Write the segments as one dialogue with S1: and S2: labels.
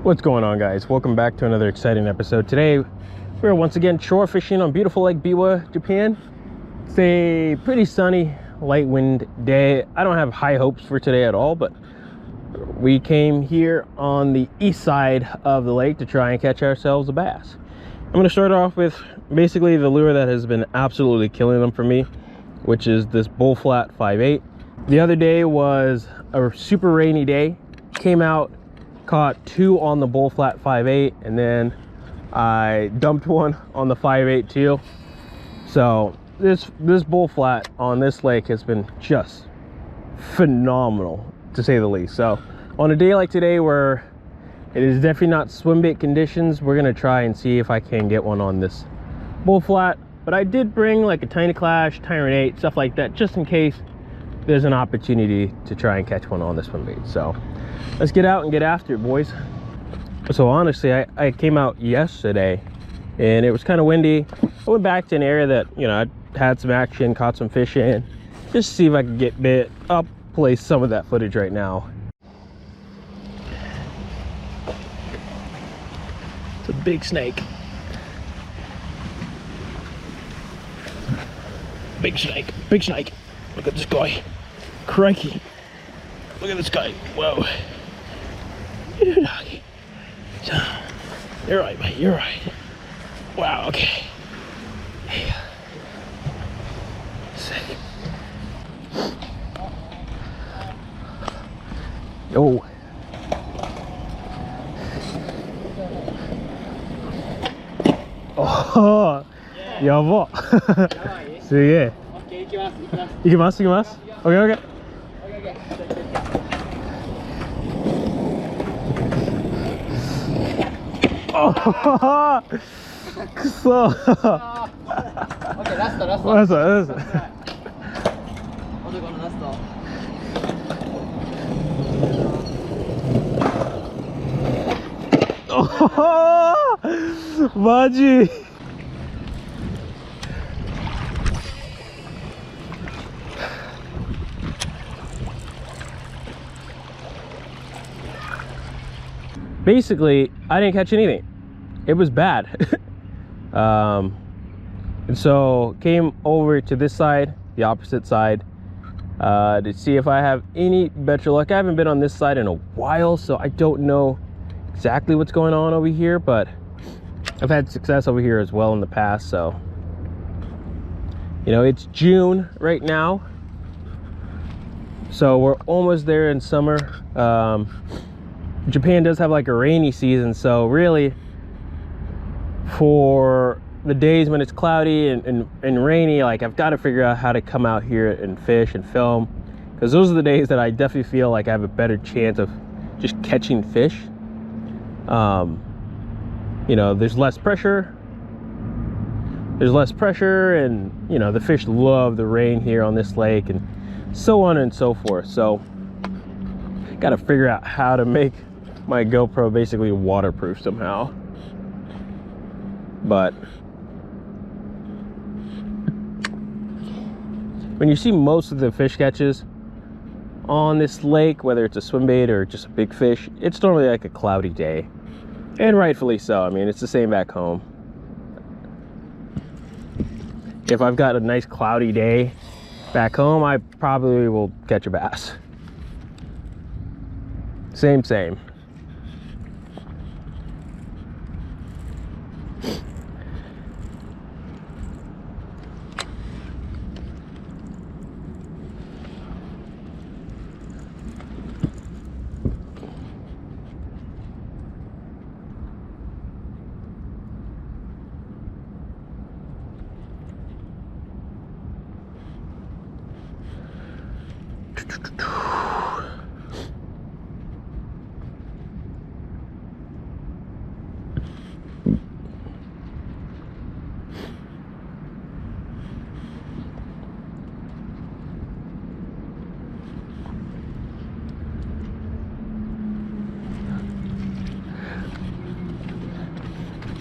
S1: What's going on, guys? Welcome back to another exciting episode. Today we're once again shore fishing on beautiful Lake Biwa, Japan. It's a pretty sunny, light wind day. I don't have high hopes for today at all, but we came here on the east side of the lake to try and catch ourselves a bass. I'm going to start off with basically the lure that has been absolutely killing them for me, which is this bull flat 5/8. The other day was a super rainy day. Came out, caught two on the bull flat 5/8, and then I dumped one on the 5/8 too. So this bull flat on this lake has been just phenomenal, to say the least. So on a day like today where it is definitely not swim bait conditions, we're gonna try and see if I can get one on this bull flat. But I did bring like a Tiny Clash, Tyrant 8, stuff like that, just in case there's an opportunity to try and catch one on this swim bait. So let's get out and get after it, boys. So honestly, I came out yesterday and it was kind of windy. I went back to an area that, you know, I had some action, caught some fish in, just to see if I could get bit. I'll play some of that footage right now. It's a big snake. Big snake, big snake. Look at this guy. Crikey. Look at this guy. Whoa. You're right, mate. You're right. Wow, okay. Hey. Sick. Yo. Oh, やば。すげえ。行きます。OK。ああ、くそ。OK、ラスト。ラスト。男のラスト。おお、マジ。Basically, I didn't catch anything. It was bad. And so came over to this side, the opposite side, to see if I have any better luck. I haven't been on this side in a while, so I don't know exactly what's going on over here, but I've had success over here as well in the past. So, you know, it's June right now, so we're almost there in summer. Japan does have like a rainy season, so really for the days when it's cloudy and rainy, like I've got to figure out how to come out here and fish and film, because those are the days that I definitely feel like I have a better chance of just catching fish. You know, there's less pressure, and you know, the fish love the rain here on this lake, and so on and so forth. So got to figure out how to make my GoPro basically waterproof somehow. But when you see most of the fish catches on this lake, whether it's a swim bait or just a big fish, it's normally like a cloudy day, and rightfully so. I mean, it's the same back home. If I've got a nice cloudy day back home, I probably will catch a bass. Same.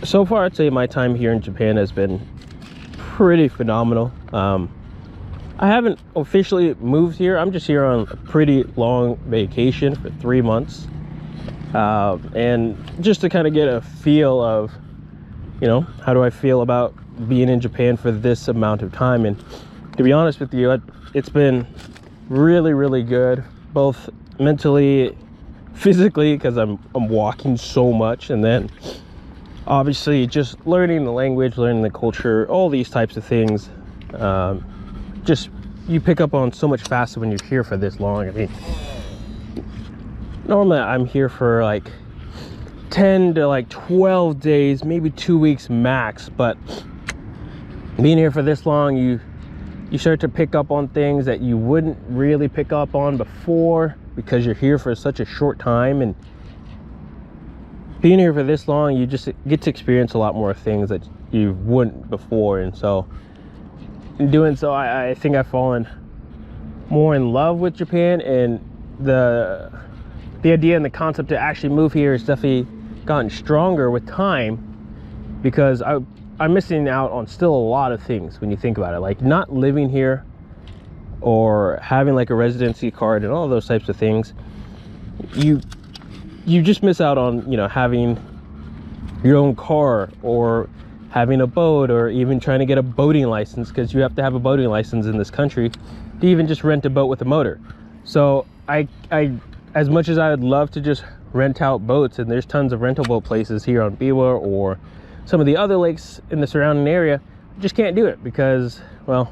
S1: So far, I'd say my time here in Japan has been pretty phenomenal. I haven't officially moved here. I'm just here on a pretty long vacation for 3 months. and just to kind of get a feel of, you know, how do I feel about being in Japan for this amount of time. And to be honest with you, it's been really, really good, both mentally, physically, because I'm walking so much, and then obviously just learning the language, learning the culture, all these types of things. Just you pick up on so much faster when you're here for this long. I mean, normally I'm here for like 10 to like 12 days, maybe 2 weeks max, but being here for this long, you start to pick up on things that you wouldn't really pick up on before, because you're here for such a short time. And being here for this long, you just get to experience a lot more things that you wouldn't before. And so in doing so, I think I've fallen more in love with Japan, and the idea and the concept to actually move here has definitely gotten stronger with time, because I'm missing out on still a lot of things when you think about it, like not living here or having like a residency card and all those types of things. You just miss out on, you know, having your own car, or having a boat, or even trying to get a boating license, because you have to have a boating license in this country to even just rent a boat with a motor. So I as much as I would love to just rent out boats, and there's tons of rental boat places here on Biwa or some of the other lakes in the surrounding area, just can't do it because, well,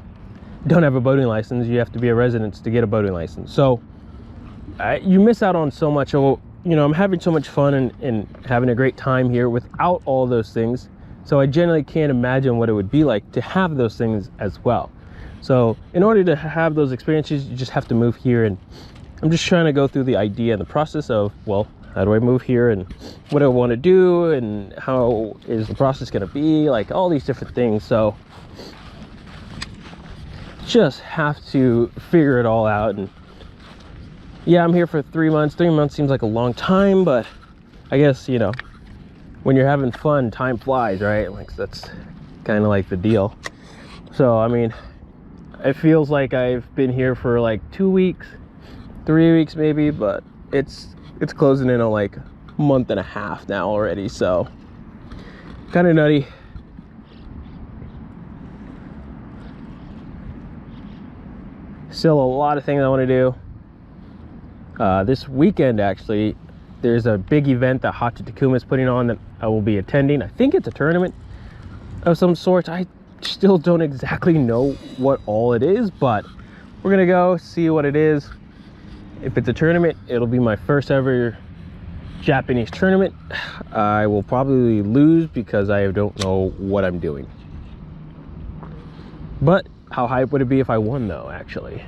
S1: don't have a boating license. You have to be a resident to get a boating license. So you miss out on so much. You know, I'm having so much fun and having a great time here without all those things. So I generally can't imagine what it would be like to have those things as well. So in order to have those experiences, you just have to move here. And I'm just trying to go through the idea and the process of, well, how do I move here, and what do I want to do, and how is the process going to be, like all these different things. So just have to figure it all out. And yeah, I'm here for 3 months. 3 months seems like a long time, but I guess, you know, when you're having fun, time flies, right? Like that's kind of like the deal. So I mean, it feels like I've been here for like 2 weeks, 3 weeks maybe, but it's closing in on like a month and a half now already. So kind of nutty. Still a lot of things I want to do. This weekend, actually, there's a big event that Hachi Takuma is putting on that I will be attending. I think it's a tournament of some sort. I still don't exactly know what all it is, but we're gonna go see what it is. If it's a tournament, it'll be my first ever Japanese tournament. I will probably lose because I don't know what I'm doing. But how hype would it be if I won, though, actually?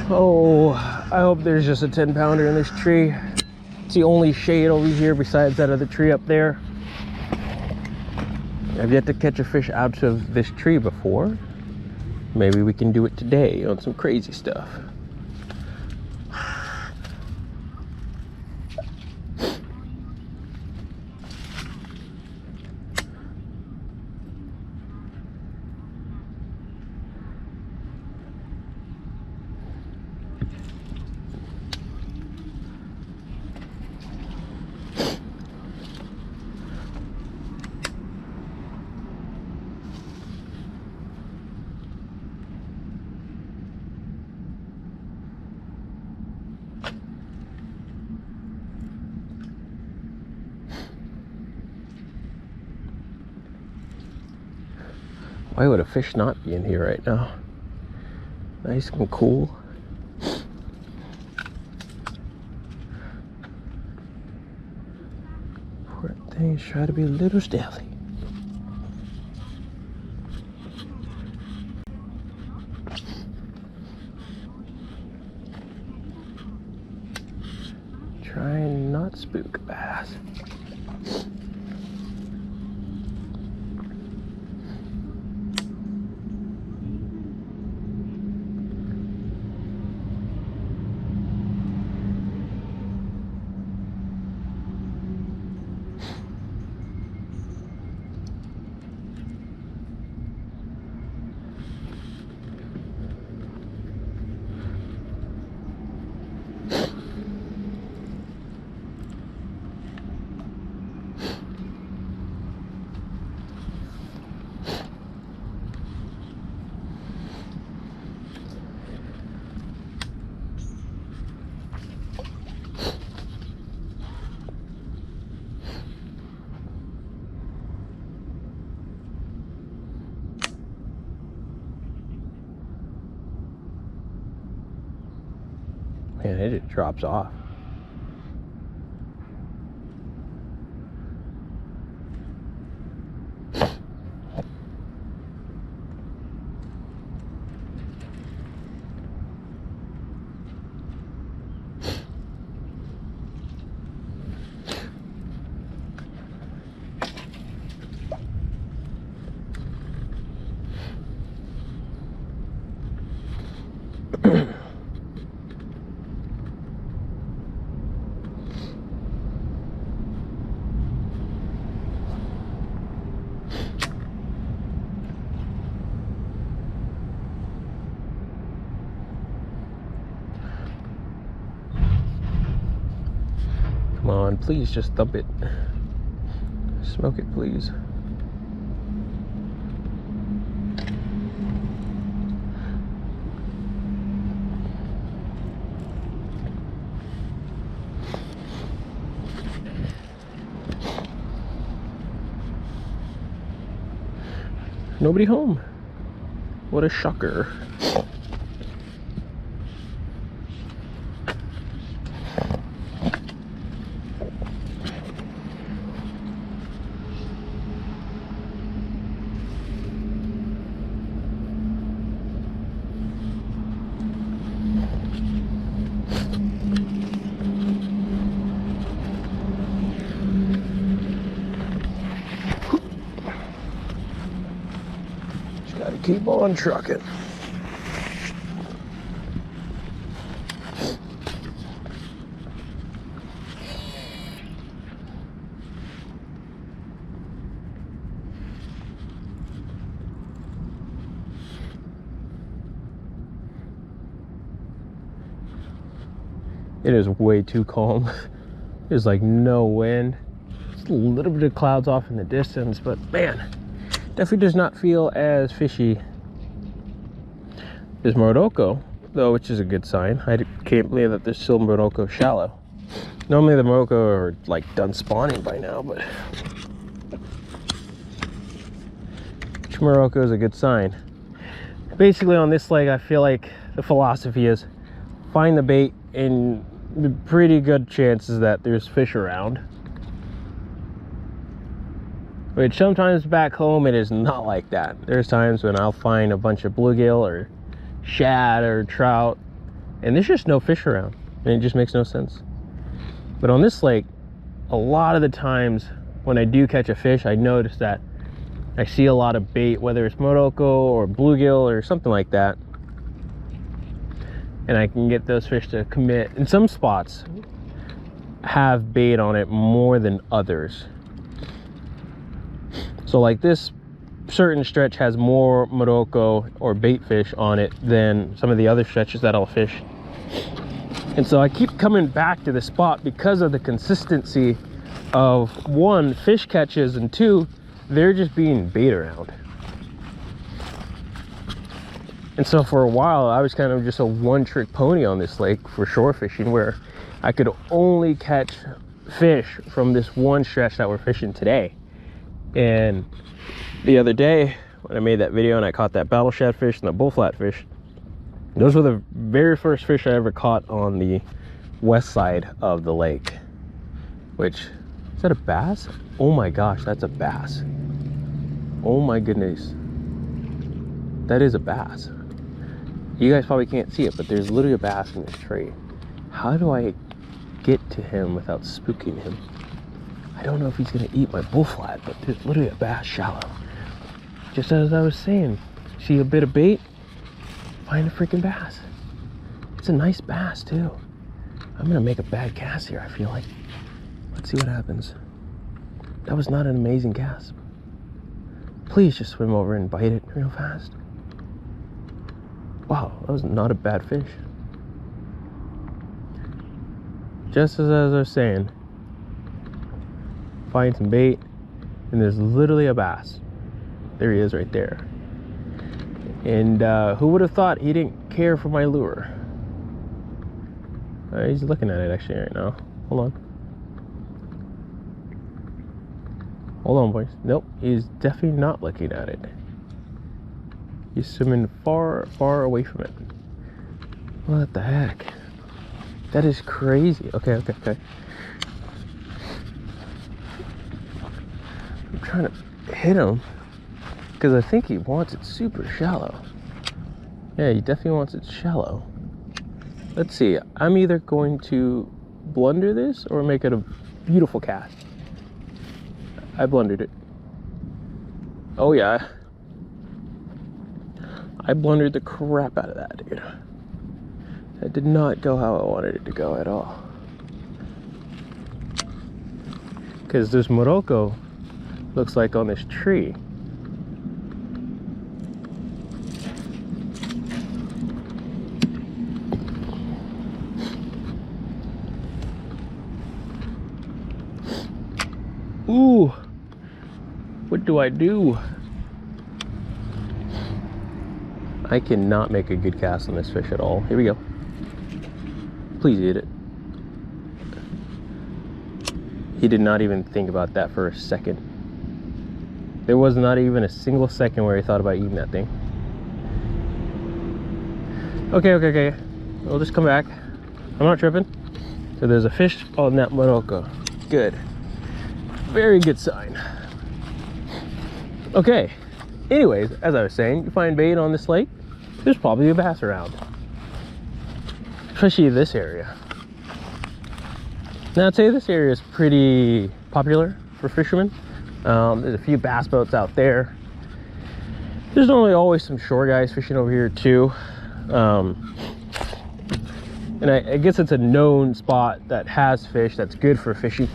S1: Oh, I hope there's just a 10-pounder in this tree. It's the only shade over here besides that other tree up there. I've yet to catch a fish out of this tree before. Maybe we can do it today on some crazy stuff. Why would a fish not be in here right now? Nice and cool. Things try to be a little stealthy. Try and not spook a bass. Man, it just drops off. Come on, please just thump it. Smoke it, please. Nobody home. What a shocker. Gotta keep on trucking. It is way too calm. There's like no wind. Just a little bit of clouds off in the distance, but man, definitely does not feel as fishy. There's Morocco, though, which is a good sign. I can't believe that there's still Morocco shallow. Normally the Morocco are like done spawning by now, but Morocco is a good sign. Basically on this lake, I feel like the philosophy is find the bait and the pretty good chances that there's fish around. Which sometimes back home it is not like that. There's times when I'll find a bunch of bluegill or shad or trout and there's just no fish around and it just makes no sense. But on this lake, a lot of the times when I do catch a fish, I notice that I see a lot of bait, whether it's Morocco or bluegill or something like that, and I can get those fish to commit. And some spots have bait on it more than others. So like this certain stretch has more Morocco or bait fish on it than some of the other stretches that I'll fish. And so I keep coming back to the spot because of the consistency of one, fish catches, and two, they're just being bait around. And so for a while I was kind of just a one-trick pony on this lake for shore fishing, where I could only catch fish from this one stretch that we're fishing today. And the other day when I made that video and I caught that battle shad fish and the bull flat fish, those were the very first fish I ever caught on the west side of the lake, which is that a bass? Oh my gosh, that's a bass. Oh my goodness. That is a bass. You guys probably can't see it, but there's literally a bass in this tree. How do I get to him without spooking him? I don't know if he's gonna eat my bull flat, but there's literally a bass shallow. Just as I was saying, see a bit of bait, find a freaking bass. It's a nice bass too. I'm gonna make a bad cast here, I feel like. Let's see what happens. That was not an amazing cast. Please just swim over and bite it real fast. Wow, that was not a bad fish. Just as I was saying, find some bait, and there's literally a bass. There he is right there. And who would have thought he didn't care for my lure? He's looking at it actually right now. Hold on. Hold on, boys. Nope, he's definitely not looking at it. He's swimming far, far away from it. What the heck? That is crazy. Okay. I'm trying to hit him because I think he wants it super shallow. Yeah, he definitely wants it shallow. Let's see. I'm either going to blunder this or make it a beautiful cast. I blundered it. Oh yeah. I blundered the crap out of that, dude. That did not go how I wanted it to go at all. Because this Morocco looks like on this tree. Ooh, what do I do? I cannot make a good cast on this fish at all. Here we go. Please eat it. He did not even think about that for a second. There was not even a single second where he thought about eating that thing. Okay. We'll just come back. I'm not tripping. So there's a fish on that Morocco. Good. Very good sign. Okay. Anyways, as I was saying, you find bait on this lake, there's probably a bass around. Especially this area. Now I'd say this area is pretty popular for fishermen. There's a few bass boats out there. There's normally always some shore guys fishing over here too. And I guess it's a known spot that has fish that's good for fishing.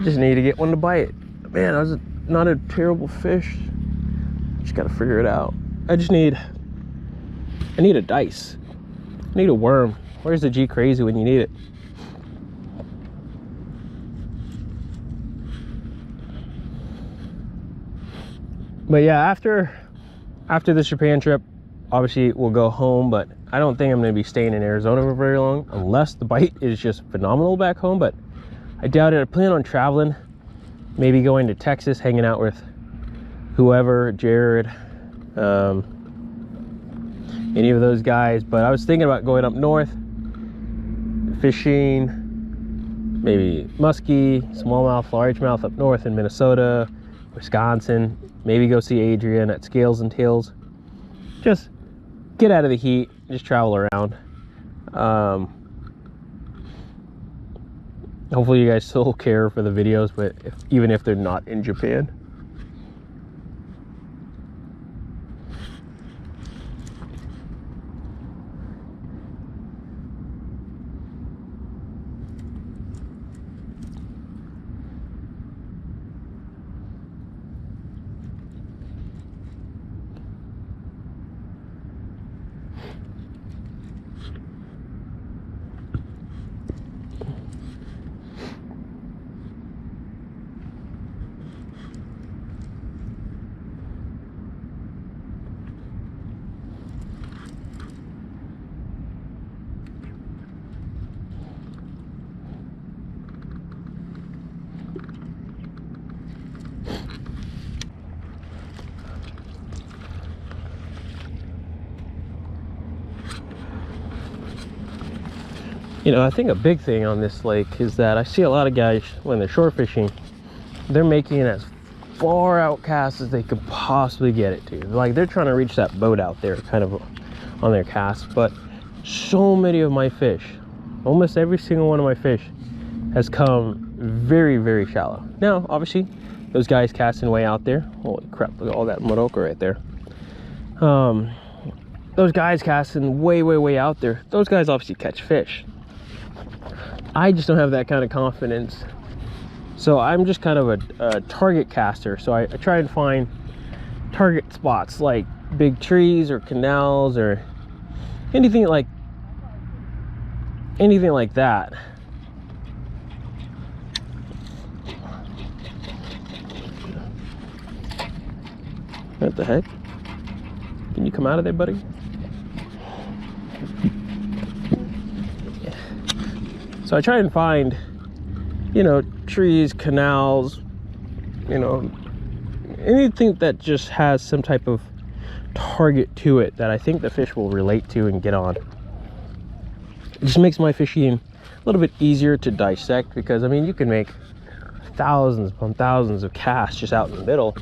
S1: Just need to get one to bite. Man, that was not a terrible fish. Just gotta figure it out. I need a dice. I need a worm. Where's the G Crazy when you need it? But yeah, after this Japan trip, obviously we'll go home, but I don't think I'm gonna be staying in Arizona for very long unless the bite is just phenomenal back home, but I doubt it. I plan on traveling, maybe going to Texas, hanging out with whoever, Jared, any of those guys. But I was thinking about going up north, fishing, maybe muskie, smallmouth, largemouth up north in Minnesota, Wisconsin, maybe go see Adrian at Scales and Tails. Just get out of the heat, just travel around. Hopefully you guys still care for the videos, but even if they're not in Japan. You know, I think a big thing on this lake is that I see a lot of guys when they're shore fishing, they're making it as far out cast as they could possibly get it to. Like they're trying to reach that boat out there kind of on their cast. But so many of my fish, almost every single one of my fish has come very, very shallow. Now, obviously, those guys casting way out there, holy crap, look at all that Morocco right there. Those guys casting way, way, way out there, those guys obviously catch fish. I just don't have that kind of confidence. So I'm just kind of a target caster. So I try and find target spots like big trees or canals or anything like that. What the heck? Can you come out of there, buddy? Yeah. So I try and find, you know, trees, canals, you know, anything that just has some type of target to it that I think the fish will relate to and get on. It just makes my fishing a little bit easier to dissect, because I mean, you can make thousands upon thousands of casts just out in the middle,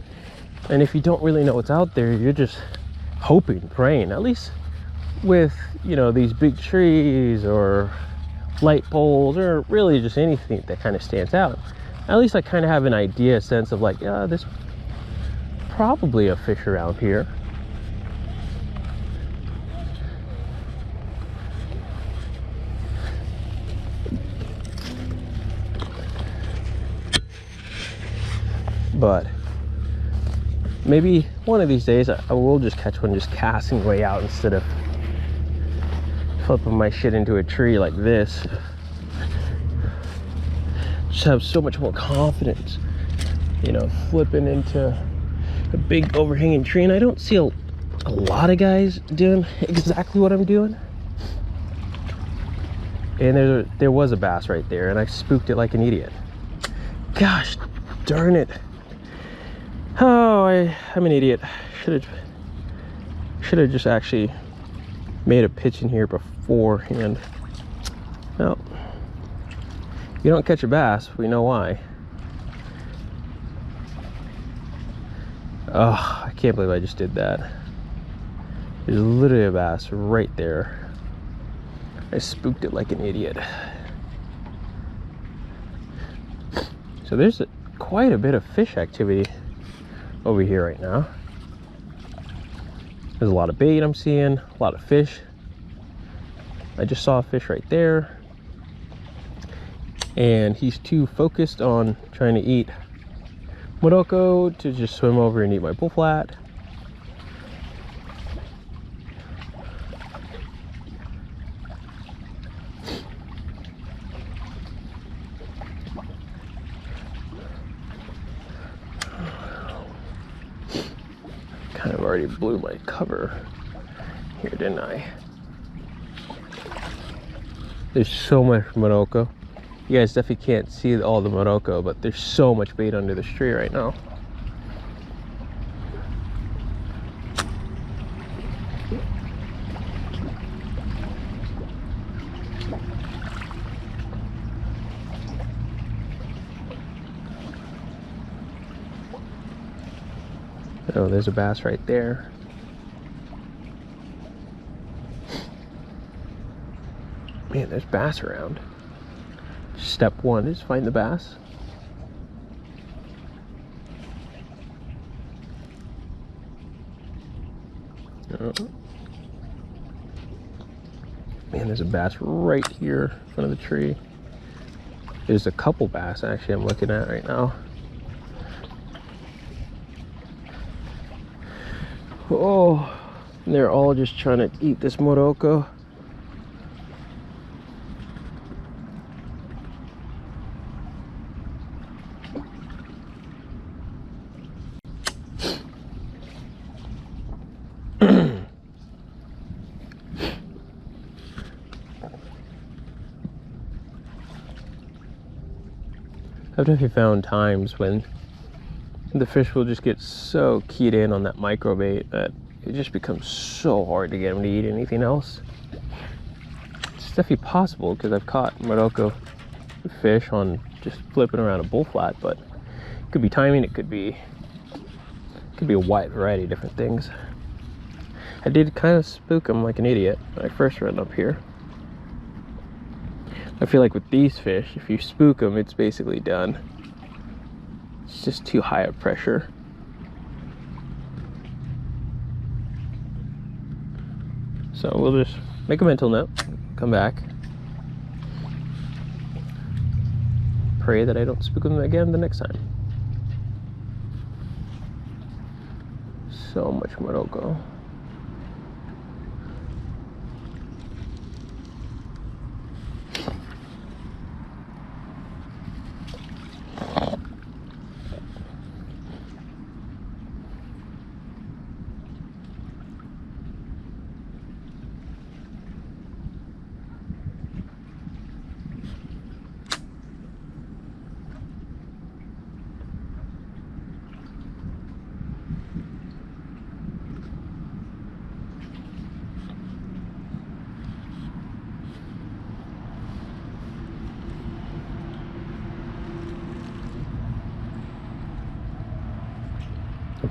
S1: and if you don't really know what's out there, you're just hoping, praying. At least with, you know, these big trees or light poles or really just anything that kind of stands out, at least I kind of have an idea, sense of like, yeah, there's probably a fish around here. But maybe one of these days I will just catch one just casting way out instead of flipping my shit into a tree like this. Just have so much more confidence, you know, flipping into a big overhanging tree. And I don't see a lot of guys doing exactly what I'm doing. And there was a bass right there, and I spooked it like an idiot. Gosh darn it. Oh, I'm an idiot. Should have just actually made a pitch in here beforehand. Well, you don't catch a bass, we know why. Oh, I can't believe I just did that. There's literally a bass right there. I spooked it like an idiot. So there's quite a bit of fish activity over here right now. There's a lot of bait I'm seeing, a lot of fish. I just saw a fish right there, and he's too focused on trying to eat Morocco to just swim over and eat my bull flat. Kind of already blew my cover here, didn't I? There's so much Morocco. You guys definitely can't see all the Morocco, but there's so much bait under this tree right now. Oh, there's a bass right there. Man, there's bass around. Step one is find the bass. Oh. Man, there's a bass right here in front of the tree. There's a couple bass actually I'm looking at right now. Oh, they're all just trying to eat this Morocco. I've definitely found times when the fish will just get so keyed in on that microbait that it just becomes so hard to get them to eat anything else. It's definitely possible because I've caught Morocco fish on just flipping around a bull flat, but it could be timing, it could be a wide variety of different things. I did kind of spook them like an idiot when I first ran up here. I feel like with these fish, if you spook them, it's basically done. It's just too high of pressure. So we'll just make a mental note, come back, pray that I don't spook them again the next time. So much Morocco.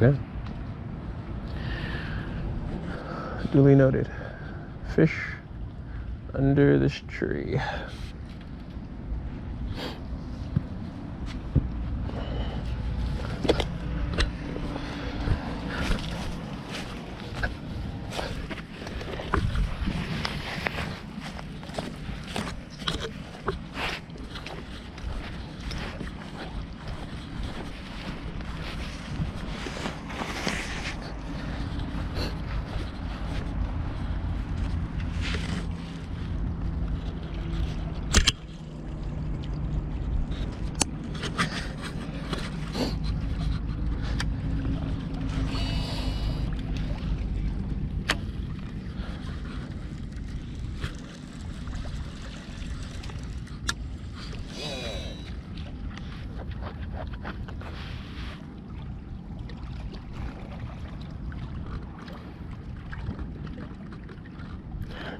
S1: Okay. Duly noted. Fish under this tree.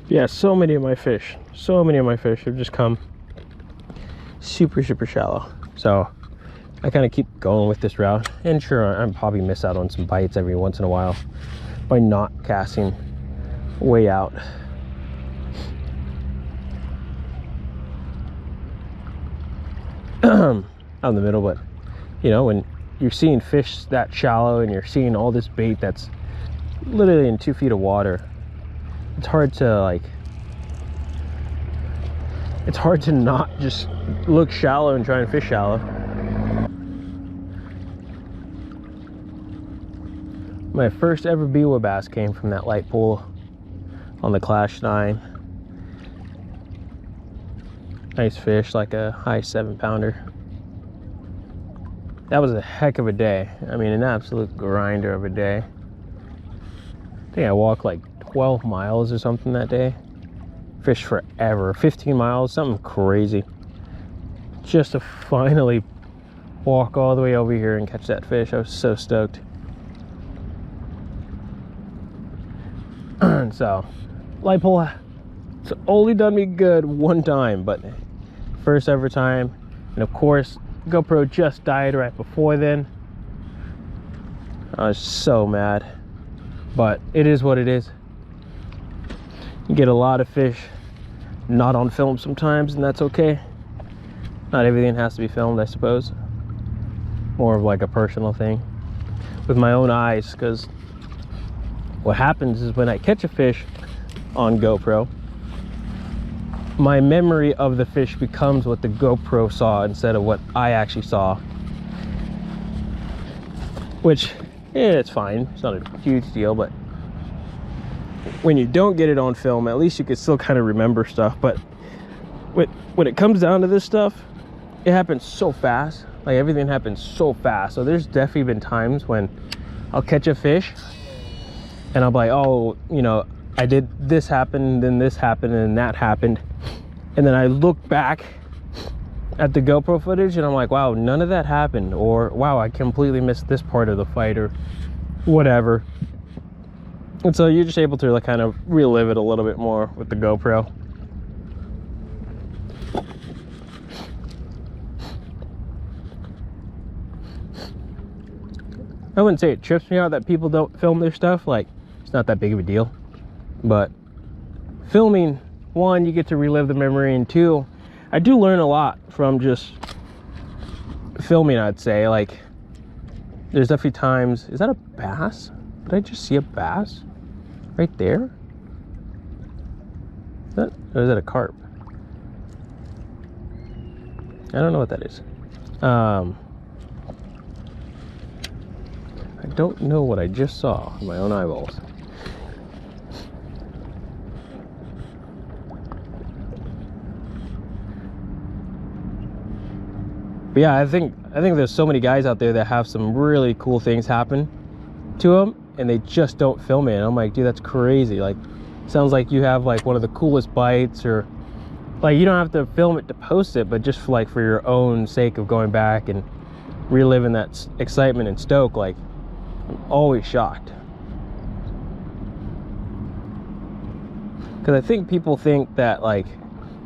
S1: Yeah, so many of my fish have just come super shallow. So I kind of keep going with this route, and sure, I'm probably miss out on some bites every once in a while by not casting way out. Out in the middle. But you know, when you're seeing fish that shallow and you're seeing all this bait that's literally in 2 feet of water, it's hard to not just look shallow and try and fish shallow. My first ever Biwa bass came from that light pool on the Clash 9. Nice fish, like a high 7-pounder. That was a heck of a day. I mean, an absolute grinder of a day. I think I walked like 12 miles or something that day. Fished forever, 15 miles, something crazy. Just to finally walk all the way over here and catch that fish. I was so stoked. So, light pole, it's only done me good one time, but first ever time. And of course, GoPro just died right before then. I was so mad, but it is what it is. You get a lot of fish not on film sometimes, and that's okay. Not everything has to be filmed, I suppose. More of like a personal thing with my own eyes, because what happens is when I catch a fish on GoPro, my memory of the fish becomes what the GoPro saw instead of what I actually saw. Which, yeah, it's fine. It's not a huge deal, but when you don't get it on film, at least you can still kind of remember stuff. But when it comes down to this stuff, it happens so fast. Like, everything happens so fast. So there's definitely been times when I'll catch a fish and I'll be like, oh, you know, I did this happen, then this happened, and that happened. And then I look back at the GoPro footage and I'm like, wow, none of that happened. Or wow, I completely missed this part of the fight, or whatever. And so you're just able to like kind of relive it a little bit more with the GoPro. I wouldn't say it trips me out that people don't film their stuff. Like, it's not that big of a deal. But filming, one, you get to relive the memory, and two, I do learn a lot from just filming, I'd say. Like, there's definitely times... Is that a bass? Did I just see a bass right there? Is that, or is that a carp? I don't know what that is. I don't know what I just saw in my own eyeballs. But yeah, I think there's so many guys out there that have some really cool things happen to them, and they just don't film it. And I'm like, dude, that's crazy. Like, sounds like you have like one of the coolest bites, or like you don't have to film it to post it, but just for, like, for your own sake of going back and reliving that excitement and stoke. Like, I'm always shocked, because I think people think that like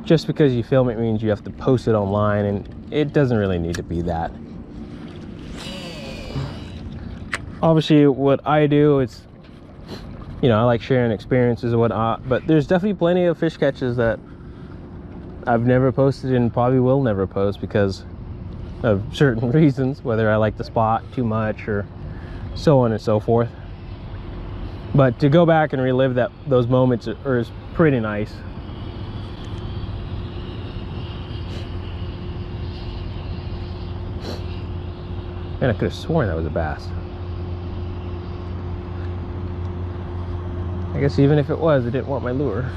S1: just because you film it means you have to post it online, and it doesn't really need to be that. Obviously, what I do is, you know, I like sharing experiences and whatnot, but there's definitely plenty of fish catches that I've never posted and probably will never post because of certain reasons, whether I like the spot too much or so on and so forth. But to go back and relive those moments is pretty nice. Man, I could have sworn that was a bass. I guess even if it was, it didn't want my lure.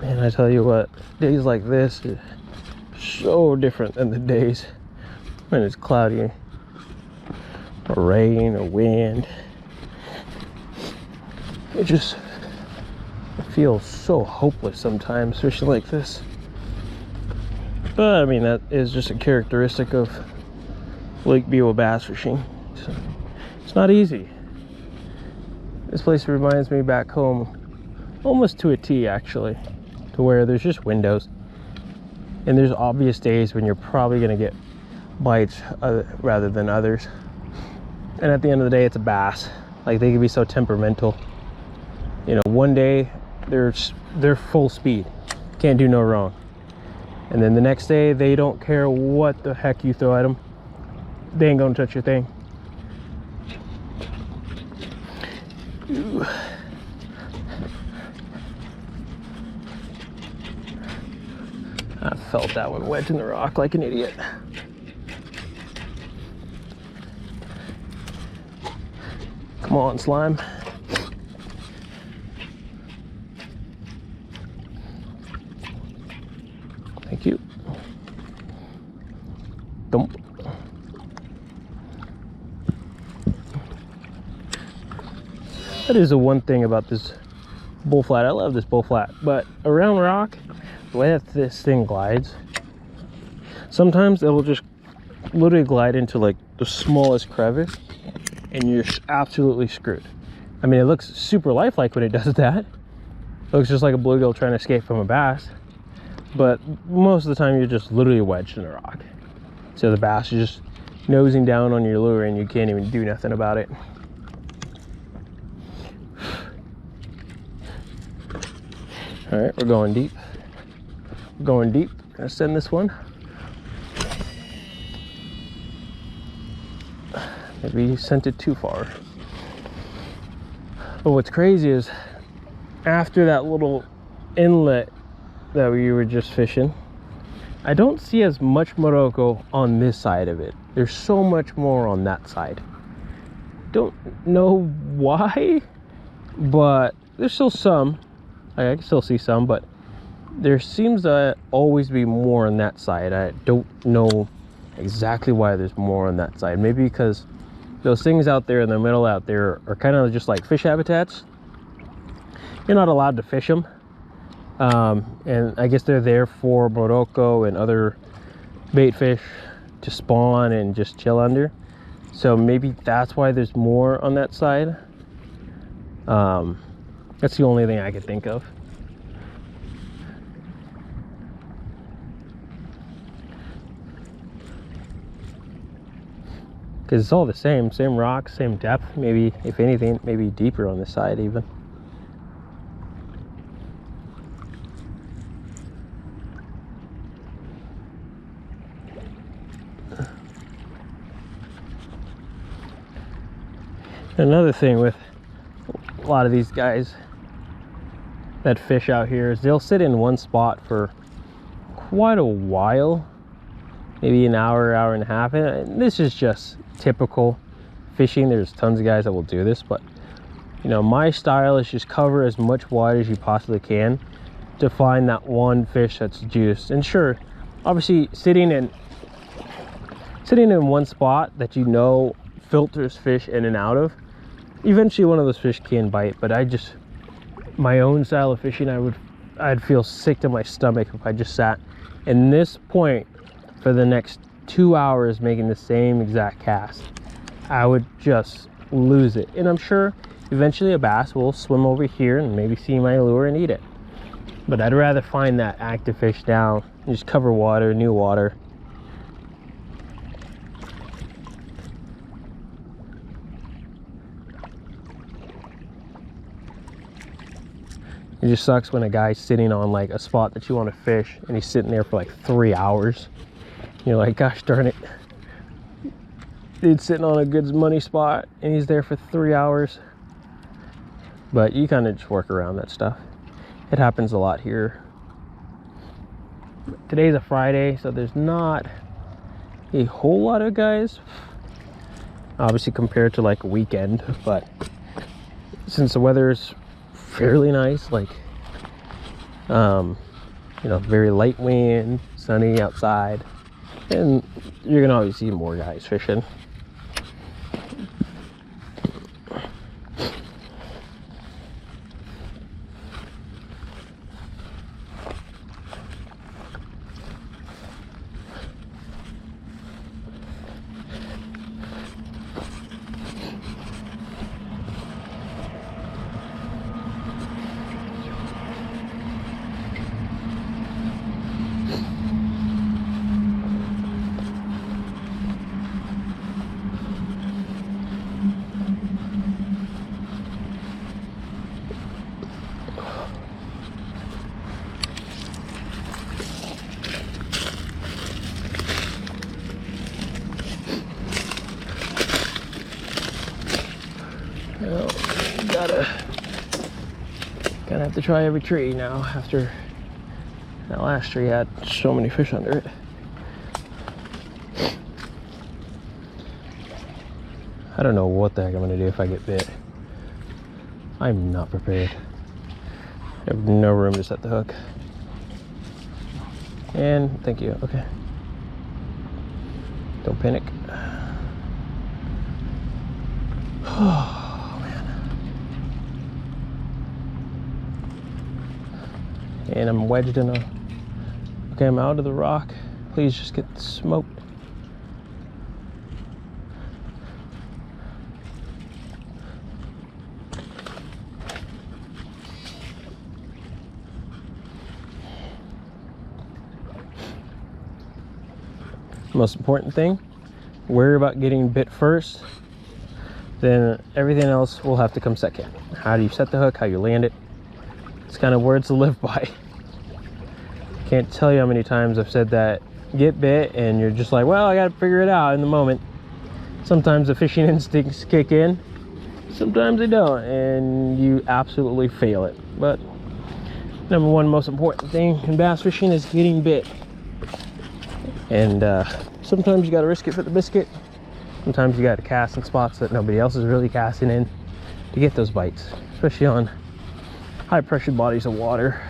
S1: Man, I tell you what, days like this is so different than the days when it's cloudy or rain or wind. It just feels so hopeless sometimes, especially like this. But I mean, that is just a characteristic of Lake Biwa bass fishing. So, it's not easy. This place reminds me back home almost to a T, actually, to where there's just windows, and there's obvious days when you're probably gonna get bites rather than others. And at the end of the day, it's a bass. Like, they can be so temperamental. You know, one day they're full speed, can't do no wrong, and then the next day they don't care what the heck you throw at them, they ain't gonna touch your thing. Ooh. I felt that one wedge in the rock like an idiot. Come on, slime. Thank you. Dump. That is the one thing about this bull flat. I love this bull flat, but around rock, the way that this thing glides, sometimes it will just literally glide into like the smallest crevice and you're absolutely screwed. I mean, it looks super lifelike when it does that. It looks just like a bluegill trying to escape from a bass, but most of the time you're just literally wedged in a rock. So the bass is just nosing down on your lure and you can't even do nothing about it. All right, we're going deep. We're going deep. Gonna send this one. Maybe you sent it too far. But what's crazy is after that little inlet that we were just fishing, I don't see as much Morocco on this side of it. There's so much more on that side. Don't know why, but there's still some. I can still see some, but there seems to always be more on that side. I don't know exactly why there's more on that side. Maybe because those things out there in the middle out there are kind of just like fish habitats. You're not allowed to fish them. And I guess they're there for Morocco and other bait fish to spawn and just chill under. So maybe that's why there's more on that side. That's the only thing I could think of. Because it's all the same rocks, same depth, maybe, if anything, maybe deeper on this side even. Another thing with a lot of these guys that fish out here is they'll sit in one spot for quite a while, maybe an hour, hour and a half. And this is just typical fishing. There's tons of guys that will do this, but you know, my style is just cover as much water as you possibly can to find that one fish that's juiced. And sure, obviously sitting in one spot that you know filters fish in and out of, eventually one of those fish can bite. But my own style of fishing, I'd feel sick to my stomach if I just sat in this point for the next 2 hours making the same exact cast. I would just lose it. And I'm sure eventually a bass will swim over here and maybe see my lure and eat it. But I'd rather find that active fish now and just cover water, new water. It just sucks when a guy's sitting on like a spot that you want to fish and he's sitting there for like 3 hours. You're like, gosh darn it. Dude's sitting on a good money spot and he's there for 3 hours. But you kind of just work around that stuff. It happens a lot here. Today's a Friday, so there's not a whole lot of guys. Obviously compared to like a weekend, but since the weather's fairly nice, like you know, very light wind, sunny outside, and you're gonna always see more guys fishing. Well, gotta have to try every tree now after that last tree had so many fish under it. I don't know what the heck I'm gonna do if I get bit. I'm not prepared. I have no room to set the hook. And thank you. Okay. Don't panic. Oh man. and I'm wedged in a... Okay, I'm out of the rock. Please just get smoked. Most important thing, worry about getting bit first, then everything else will have to come second. How do you set the hook, how you land it? It's kind of words to live by. Can't tell you how many times I've said that. Get bit and you're just like, well, I gotta figure it out in the moment. Sometimes the fishing instincts kick in, sometimes they don't, and you absolutely fail it. But number one most important thing in bass fishing is getting bit. And sometimes you got to risk it for the biscuit. Sometimes you got to cast in spots that nobody else is really casting in to get those bites, especially on high pressured bodies of water.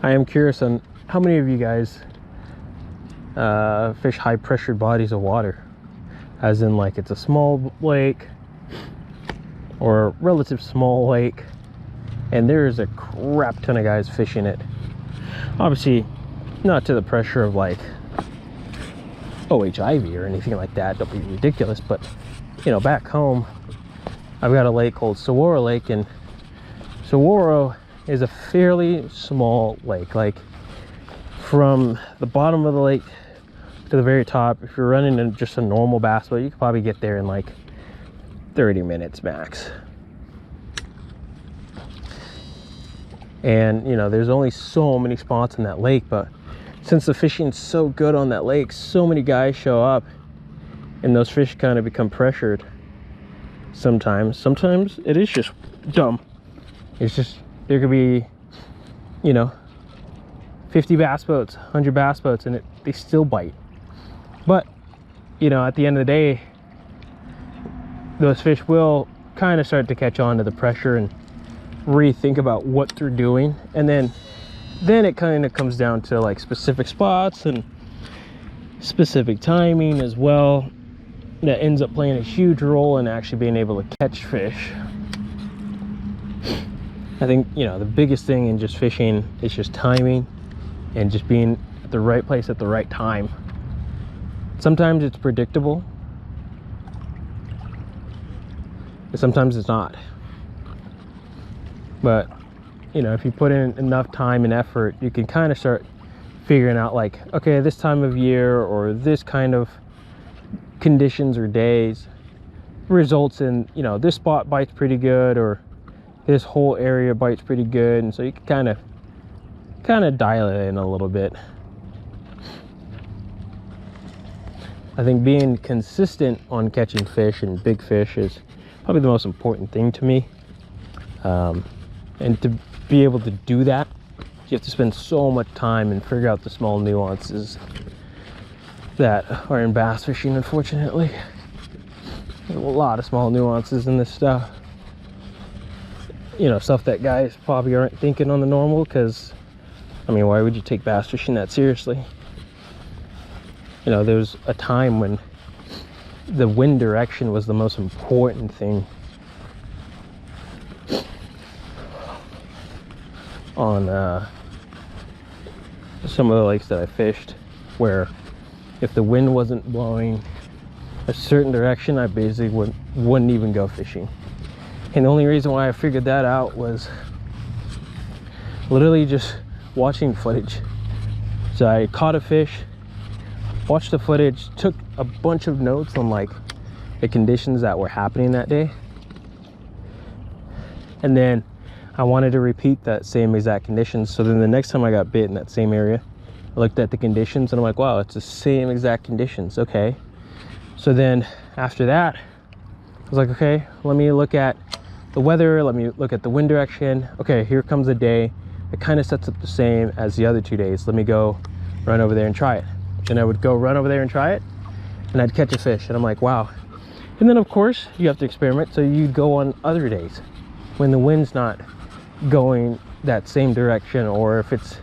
S1: I am curious on how many of you guys fish high pressured bodies of water, as in like it's a small lake or a relative small lake and there's a crap ton of guys fishing it. Obviously not to the pressure of like OHIV or anything like that, don't be ridiculous, but you know, back home I've got a lake called Saguaro Lake, and Saguaro is a fairly small lake. Like from the bottom of the lake to the very top, if you're running in just a normal bass boat, you could probably get there in like 30 minutes max. And you know, there's only so many spots in that lake, but since the fishing's so good on that lake, so many guys show up and those fish kind of become pressured. Sometimes it is just dumb. It's just, there could be, you know, 50 bass boats, 100 bass boats, and they still bite. But you know, at the end of the day, those fish will kind of start to catch on to the pressure and rethink about what they're doing, and then it kind of comes down to like specific spots and specific timing as well, that ends up playing a huge role in actually being able to catch fish. I think, you know, the biggest thing in just fishing is just timing and just being at the right place at the right time. Sometimes it's predictable, but sometimes it's not. But you know, if you put in enough time and effort, you can kind of start figuring out like, okay, this time of year or this kind of conditions or days results in, you know, this spot bites pretty good, or this whole area bites pretty good, and so you can kind of dial it in a little bit. I think being consistent on catching fish and big fish is probably the most important thing to me. And to be able to do that, you have to spend so much time and figure out the small nuances that are in bass fishing, unfortunately. There's a lot of small nuances in this stuff. You know, stuff that guys probably aren't thinking on the normal, because, I mean, why would you take bass fishing that seriously? You know, there's a time when the wind direction was the most important thing on some of the lakes that I fished, where if the wind wasn't blowing a certain direction, I basically wouldn't even go fishing. And the only reason why I figured that out was literally just watching footage. So I caught a fish, watched the footage, took a bunch of notes on like the conditions that were happening that day, and then I wanted to repeat that same exact conditions. So then the next time I got bit in that same area, I looked at the conditions and I'm like, wow, it's the same exact conditions. Okay. So then after that, I was like, okay, let me look at the weather. Let me look at the wind direction. Okay, here comes a day. It kind of sets up the same as the other 2 days. Let me go run over there and try it. And I would go run over there and try it, and I'd catch a fish. And I'm like, wow. And then of course you have to experiment. So you'd go on other days when the wind's not going that same direction, or if it's,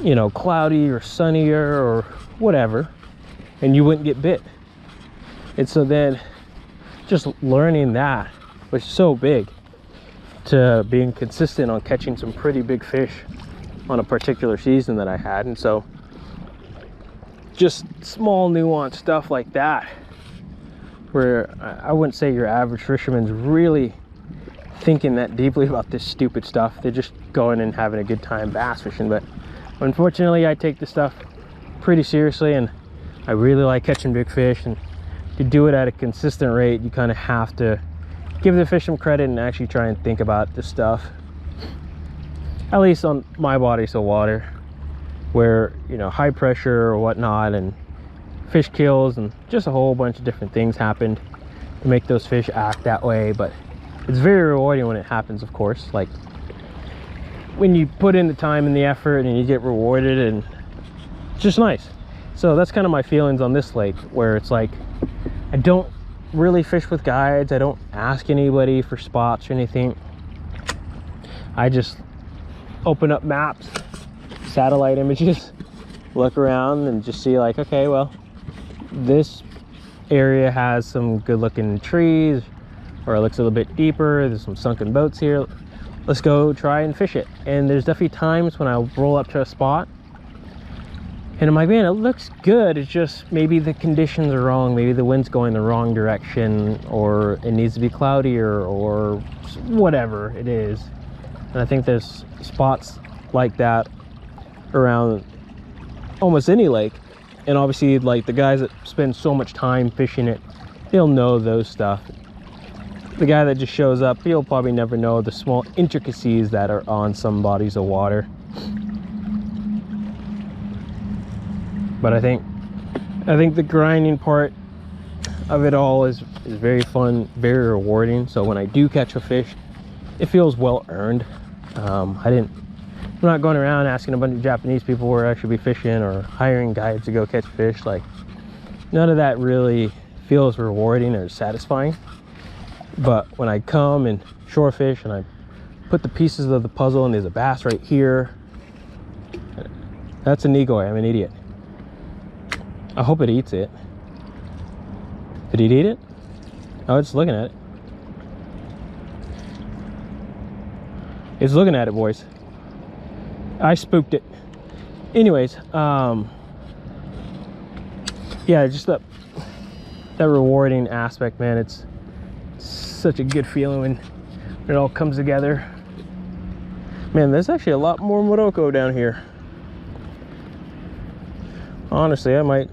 S1: you know, cloudy or sunnier or whatever, and you wouldn't get bit. And so then just learning that was so big to being consistent on catching some pretty big fish on a particular season that I had. And so just small nuanced stuff like that, where I wouldn't say your average fisherman's really thinking that deeply about this stupid stuff. They're just going and having a good time bass fishing. But unfortunately, I take this stuff pretty seriously, and I really like catching big fish. And to do it at a consistent rate, you kind of have to give the fish some credit and actually try and think about this stuff, at least on my bodies of water, where, you know, high pressure or whatnot, and fish kills and just a whole bunch of different things happened to make those fish act that way. But it's very rewarding when it happens, of course. Like when you put in the time and the effort and you get rewarded, and it's just nice. So that's kind of my feelings on this lake, where it's like, I don't really fish with guides. I don't ask anybody for spots or anything. I just open up maps, satellite images, look around and just see like, okay, well, this area has some good looking trees, or it looks a little bit deeper. There's some sunken boats here. Let's go try and fish it. And there's definitely times when I'll roll up to a spot and I'm like, man, it looks good. It's just maybe the conditions are wrong. Maybe the wind's going the wrong direction, or it needs to be cloudier, or whatever it is. And I think there's spots like that around almost any lake. And obviously, like the guys that spend so much time fishing it, they'll know those stuff. The guy that just shows up, he'll probably never know the small intricacies that are on some bodies of water. But I think the grinding part of it all is very fun, very rewarding. So when I do catch a fish, it feels well earned. I'm not going around asking a bunch of Japanese people where I should be fishing, or hiring guides to go catch fish. Like, none of that really feels rewarding or satisfying. But when I come and shore fish and I put the pieces of the puzzle, and there's a bass right here, that's a nigoi. I'm an idiot. I hope it eats it. Did it eat it? Oh, it's looking at it. It's looking at it, boys. I spooked it. Anyways, yeah, just that rewarding aspect, man. It's such a good feeling when it all comes together. Man, there's actually a lot more Morocco down here. Honestly, I might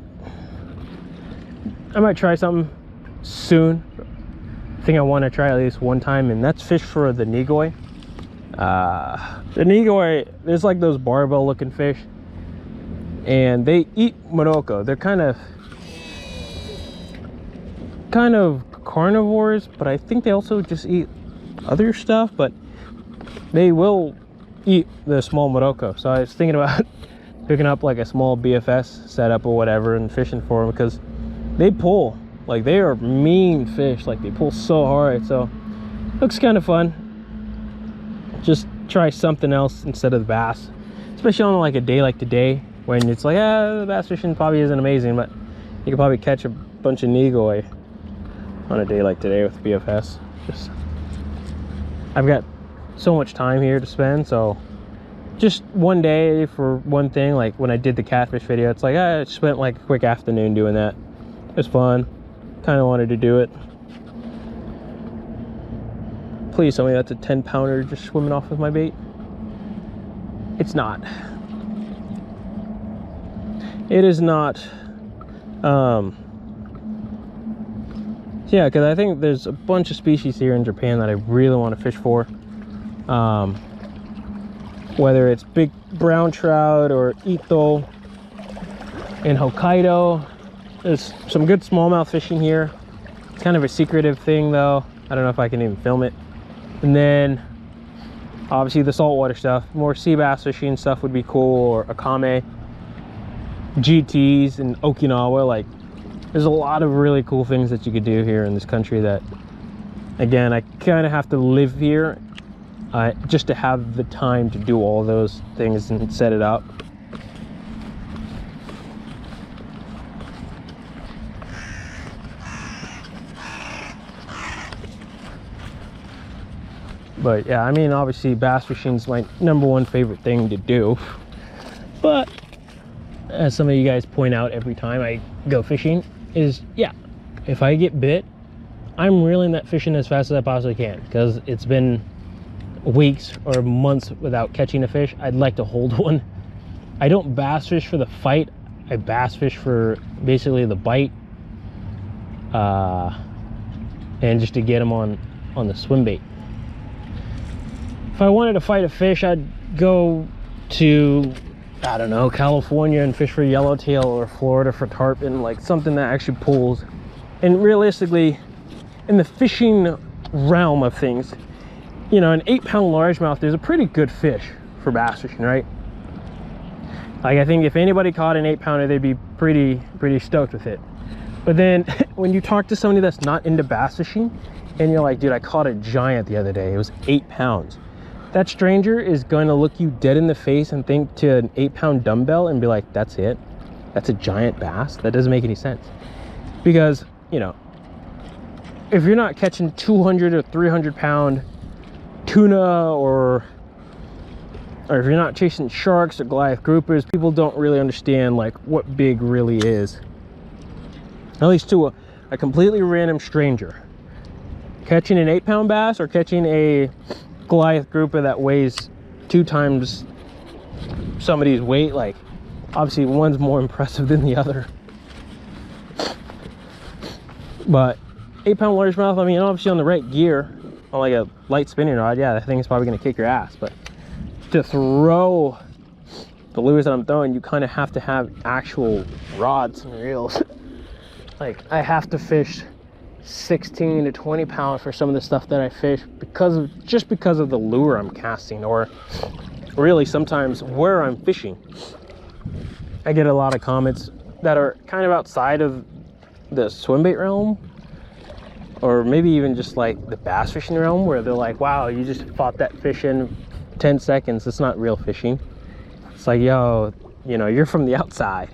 S1: try something soon. I think I want to try at least one time, and that's fish for the nigoi. The nigoi, there's like those barbell looking fish, and they eat Morocco. They're kind of carnivores, but I think they also just eat other stuff, but they will eat the small Morocco. So I was thinking about picking up like a small BFS setup or whatever and fishing for them, because they pull, like they are mean fish. Like they pull so hard. So looks kind of fun. Just try something else instead of the bass, especially on like a day like today, when it's like, the bass fishing probably isn't amazing, but you can probably catch a bunch of nigoi on a day like today with BFS. Just, I've got so much time here to spend, so just one day for one thing. Like when I did the catfish video, it's like I spent like a quick afternoon doing that. It was fun. Kind of wanted to do it. Please tell me that's a 10-pounder just swimming off with my bait. It's not. It is not. Yeah, because I think there's a bunch of species here in Japan that I really want to fish for. Whether it's big brown trout or ito, in Hokkaido. There's some good smallmouth fishing here. It's kind of a secretive thing though. I don't know if I can even film it. And then obviously the saltwater stuff, more sea bass fishing stuff would be cool, or akame, GTs in Okinawa. Like, there's a lot of really cool things that you could do here in this country that, again, I kind of have to live here just to have the time to do all those things and set it up. But yeah, I mean, obviously bass fishing is my #1 favorite thing to do. But as some of you guys point out every time I go fishing is, yeah, if I get bit, I'm reeling that fish in as fast as I possibly can, because it's been weeks or months without catching a fish. I'd like to hold one. I don't bass fish for the fight. I bass fish for basically the bite, and just to get them on the swim bait. If I wanted to fight a fish, I'd go to, I don't know, California and fish for yellowtail, or Florida for tarpon, like something that actually pulls. And realistically, in the fishing realm of things, you know, an 8-pound largemouth is a pretty good fish for bass fishing, right? Like, I think if anybody caught an 8-pounder, they'd be pretty stoked with it. But then when you talk to somebody that's not into bass fishing and you're like, dude, I caught a giant the other day, it was 8 pounds. That stranger is going to look you dead in the face and think to an 8-pound dumbbell and be like, that's it? That's a giant bass? That doesn't make any sense. Because, you know, if you're not catching 200 or 300 pound tuna, or if you're not chasing sharks or Goliath groupers, people don't really understand like what big really is. At least to a completely random stranger. Catching an 8-pound bass or catching a Goliath grouper that weighs 2 times somebody's weight, like, obviously one's more impressive than the other. But 8-pound largemouth, I mean, obviously on the right gear, on like a light spinning rod, yeah, that thing is probably going to kick your ass. But to throw the lures that I'm throwing, you kind of have to have actual rods and reels. Like, I have to fish 16 to 20 pounds for some of the stuff that I fish just because of the lure I'm casting, or really sometimes where I'm fishing. I get a lot of comments that are kind of outside of the swim bait realm, or maybe even just like the bass fishing realm, where they're like, wow, you just fought that fish in 10 seconds. It's not real fishing. It's like, yo, you know, you're from the outside.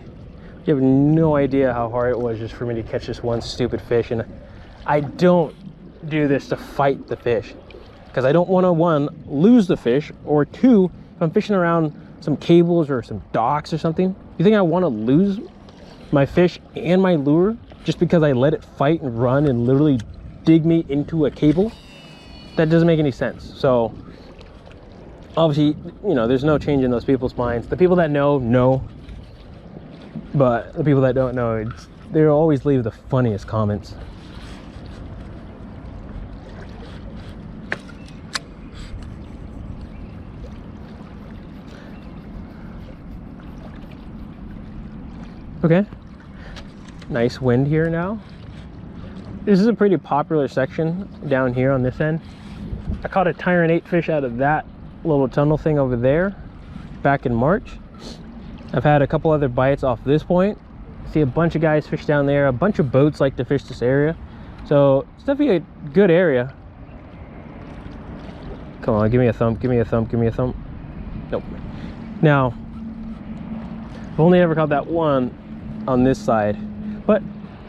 S1: You have no idea how hard it was just for me to catch this one stupid fish. And I don't do this to fight the fish, because I don't want to, 1, lose the fish, or 2, if I'm fishing around some cables or some docks or something, you think I want to lose my fish and my lure just because I let it fight and run and literally dig me into a cable? That doesn't make any sense. So obviously, you know, there's no change in those people's minds. The people that know, but the people that don't know, they'll always leave the funniest comments. Okay, nice wind here now. This is a pretty popular section down here on this end. I caught a Tyrant 8 fish out of that little tunnel thing over there back in March. I've had a couple other bites off this point. See a bunch of guys fish down there. A bunch of boats like to fish this area. So it's definitely a good area. Come on, give me a thump, give me a thump, give me a thump. Nope. Now, I've only ever caught that one on this side, but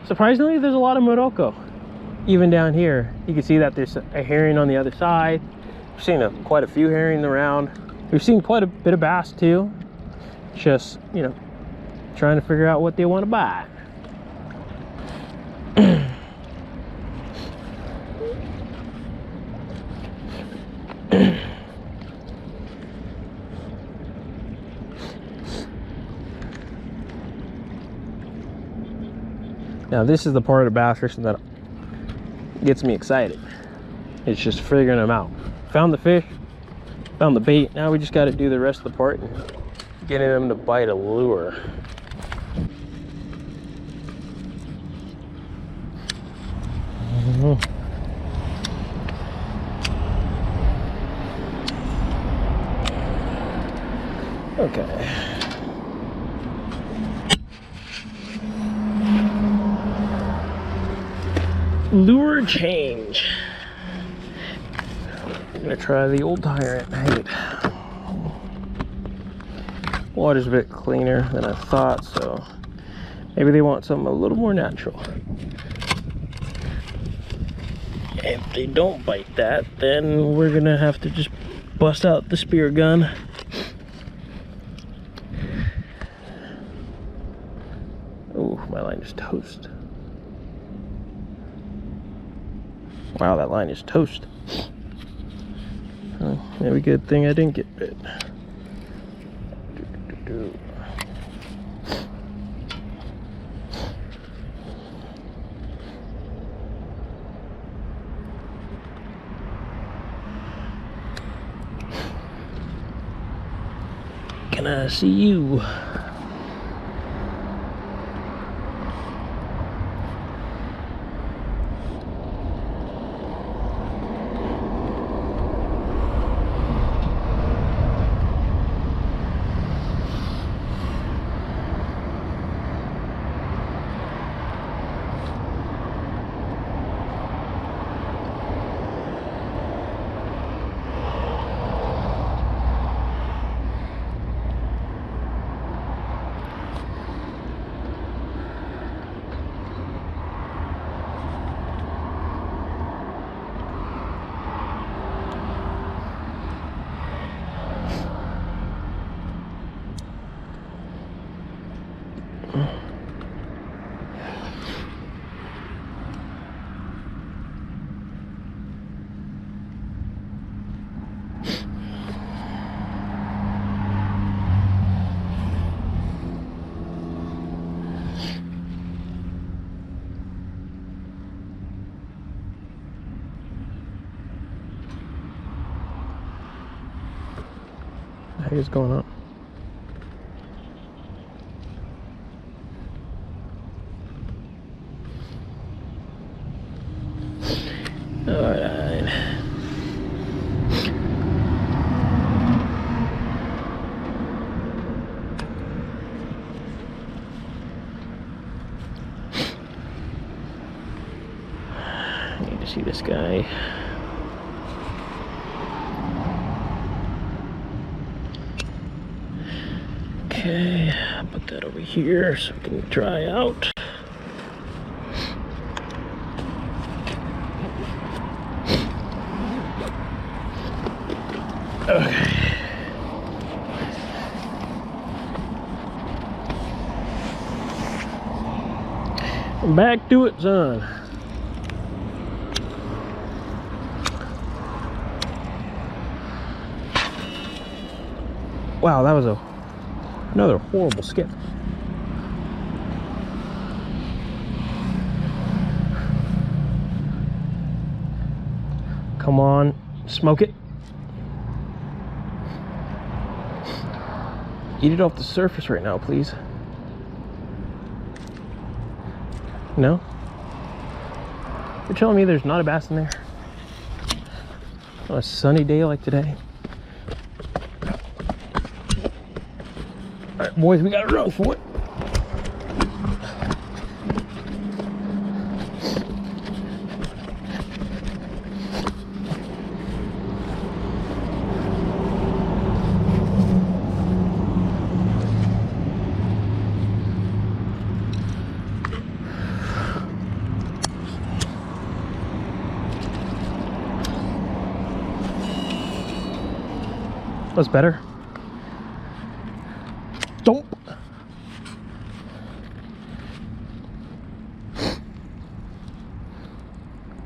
S1: surprisingly there's a lot of Morocco even down here. You can see that there's a herring on the other side. We've seen quite a few herring around. We've seen quite a bit of bass too. Just, you know, trying to figure out what they want to buy. Now this is the part of bass fishing that gets me excited. It's just figuring them out. Found the fish, found the bait. Now we just got to do the rest of the part and getting them to bite a lure. Okay. Lure change. I'm gonna try the old Tyrant. Hang it. Water's a bit cleaner than I thought, so maybe they want something a little more natural. If they don't bite that, then we're gonna have to just bust out the spear gun. Oh, my line is toast. Wow, that line is toast. Oh, maybe good thing I didn't get bit. Can I see you? What the heck is going on? Alright. I need to see this guy. Okay, put that over here so we can dry out. Okay. Back to it, son. Wow, that was another horrible skip. Come on, smoke it. Eat it off the surface right now, please. No? You're telling me there's not a bass in there? On a sunny day like today? Alright, boys, we gotta run for it. That's better. Don't.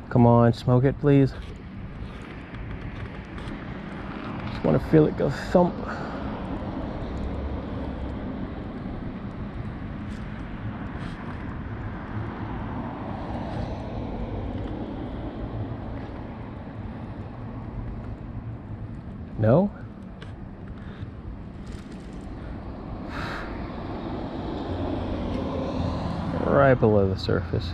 S1: Come on, smoke it, please. Just want to feel it go thump. No? Right below the surface.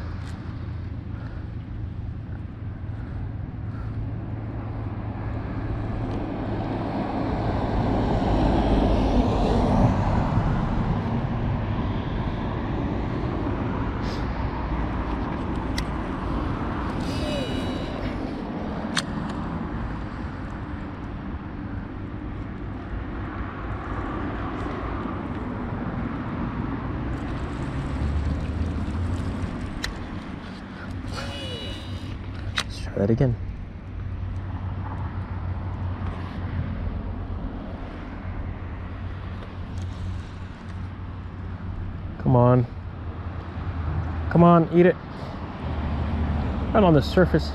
S1: Try it again. Come on. Come on, eat it. Right on the surface.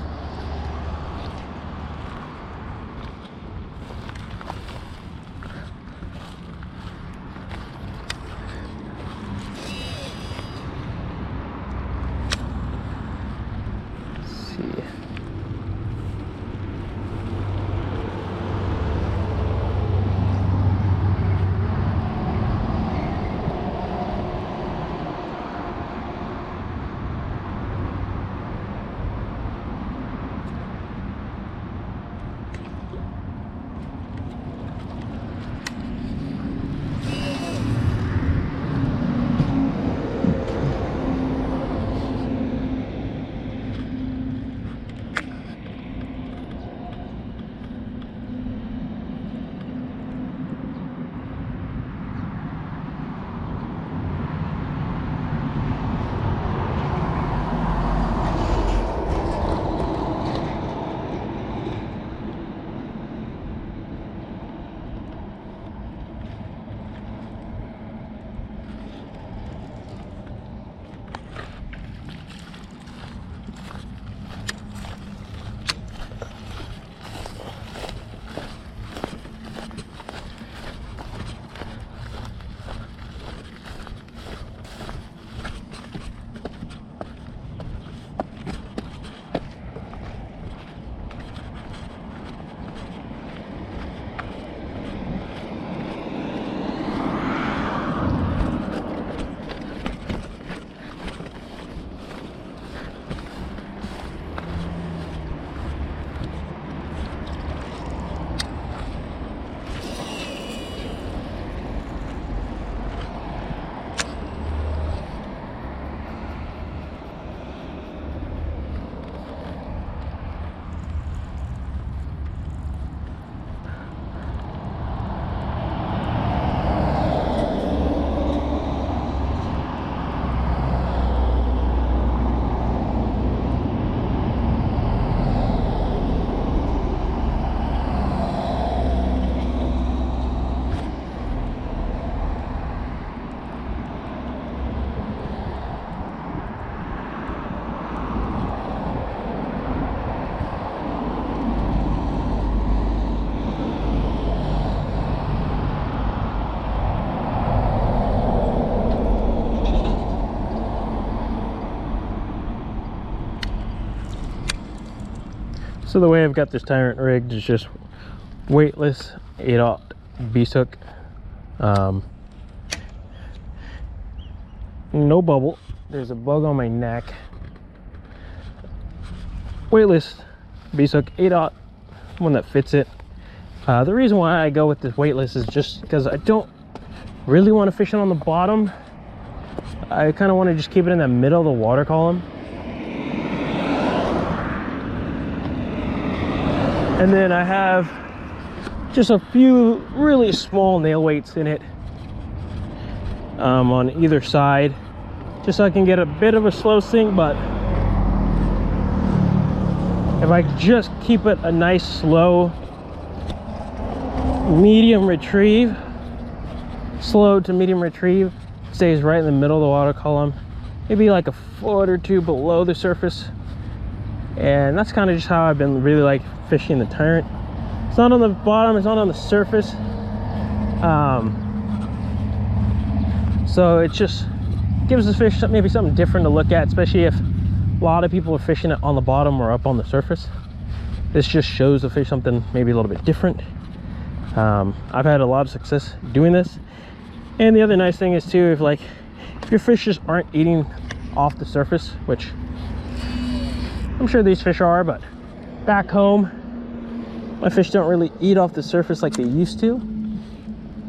S1: So the way I've got this Tyrant rigged is just weightless 8/0 beast hook, no bubble. There's a bug on my neck. Weightless beast hook 8/0, one that fits it. The reason why I go with this weightless is just because I don't really want to fish it on the bottom. I kind of want to just keep it in the middle of the water column. And then I have just a few really small nail weights in it on either side, just so I can get a bit of a slow sink. But if I just keep it a nice slow medium retrieve, slow to medium retrieve, stays right in the middle of the water column, maybe like a foot or two below the surface. And that's kind of just how I've been really like fishing the Tyrant. It's not on the bottom, it's not on the surface, so it just gives the fish maybe something different to look at, especially if a lot of people are fishing it on the bottom or up on the surface. This just shows the fish something maybe a little bit different. I've had a lot of success doing this. And the other nice thing is too, if your fish just aren't eating off the surface, which I'm sure these fish are, but back home my fish don't really eat off the surface like they used to,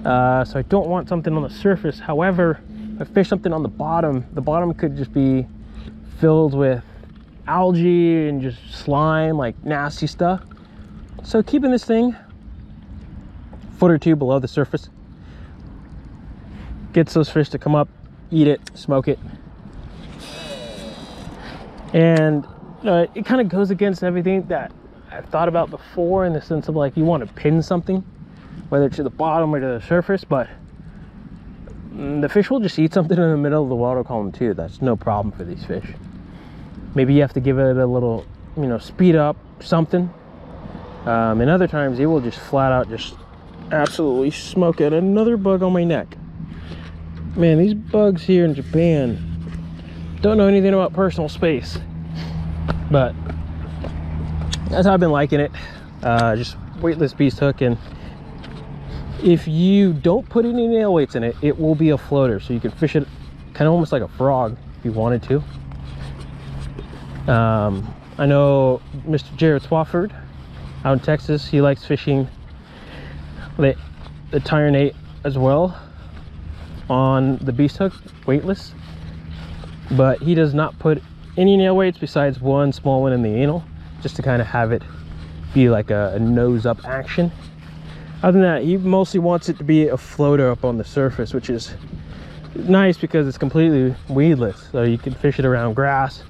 S1: so I don't want something on the surface. However, if I fish something on the bottom could just be filled with algae and just slime, like nasty stuff. So keeping this thing a foot or two below the surface gets those fish to come up, eat it, smoke it. And it kind of goes against everything that I've thought about before, in the sense of like, you want to pin something, whether it's to the bottom or to the surface, but the fish will just eat something in the middle of the water column too. That's no problem for these fish. Maybe you have to give it a little, you know, speed up something. And other times they will just flat out just absolutely smoke it. Another bug on my neck. Man, these bugs here in Japan don't know anything about personal space, but that's how I've been liking it. Just weightless beast hook, and if you don't put any nail weights in it, it will be a floater, so you can fish it kind of almost like a frog if you wanted to. I know Mr. Jared Swafford out in Texas, he likes fishing the Tyrant as well on the beast hook, weightless, but he does not put any nail weights besides one small one in the anal, just to kind of have it be like a nose up action. Other than that, he mostly wants it to be a floater up on the surface, which is nice because it's completely weedless, so you can fish it around grass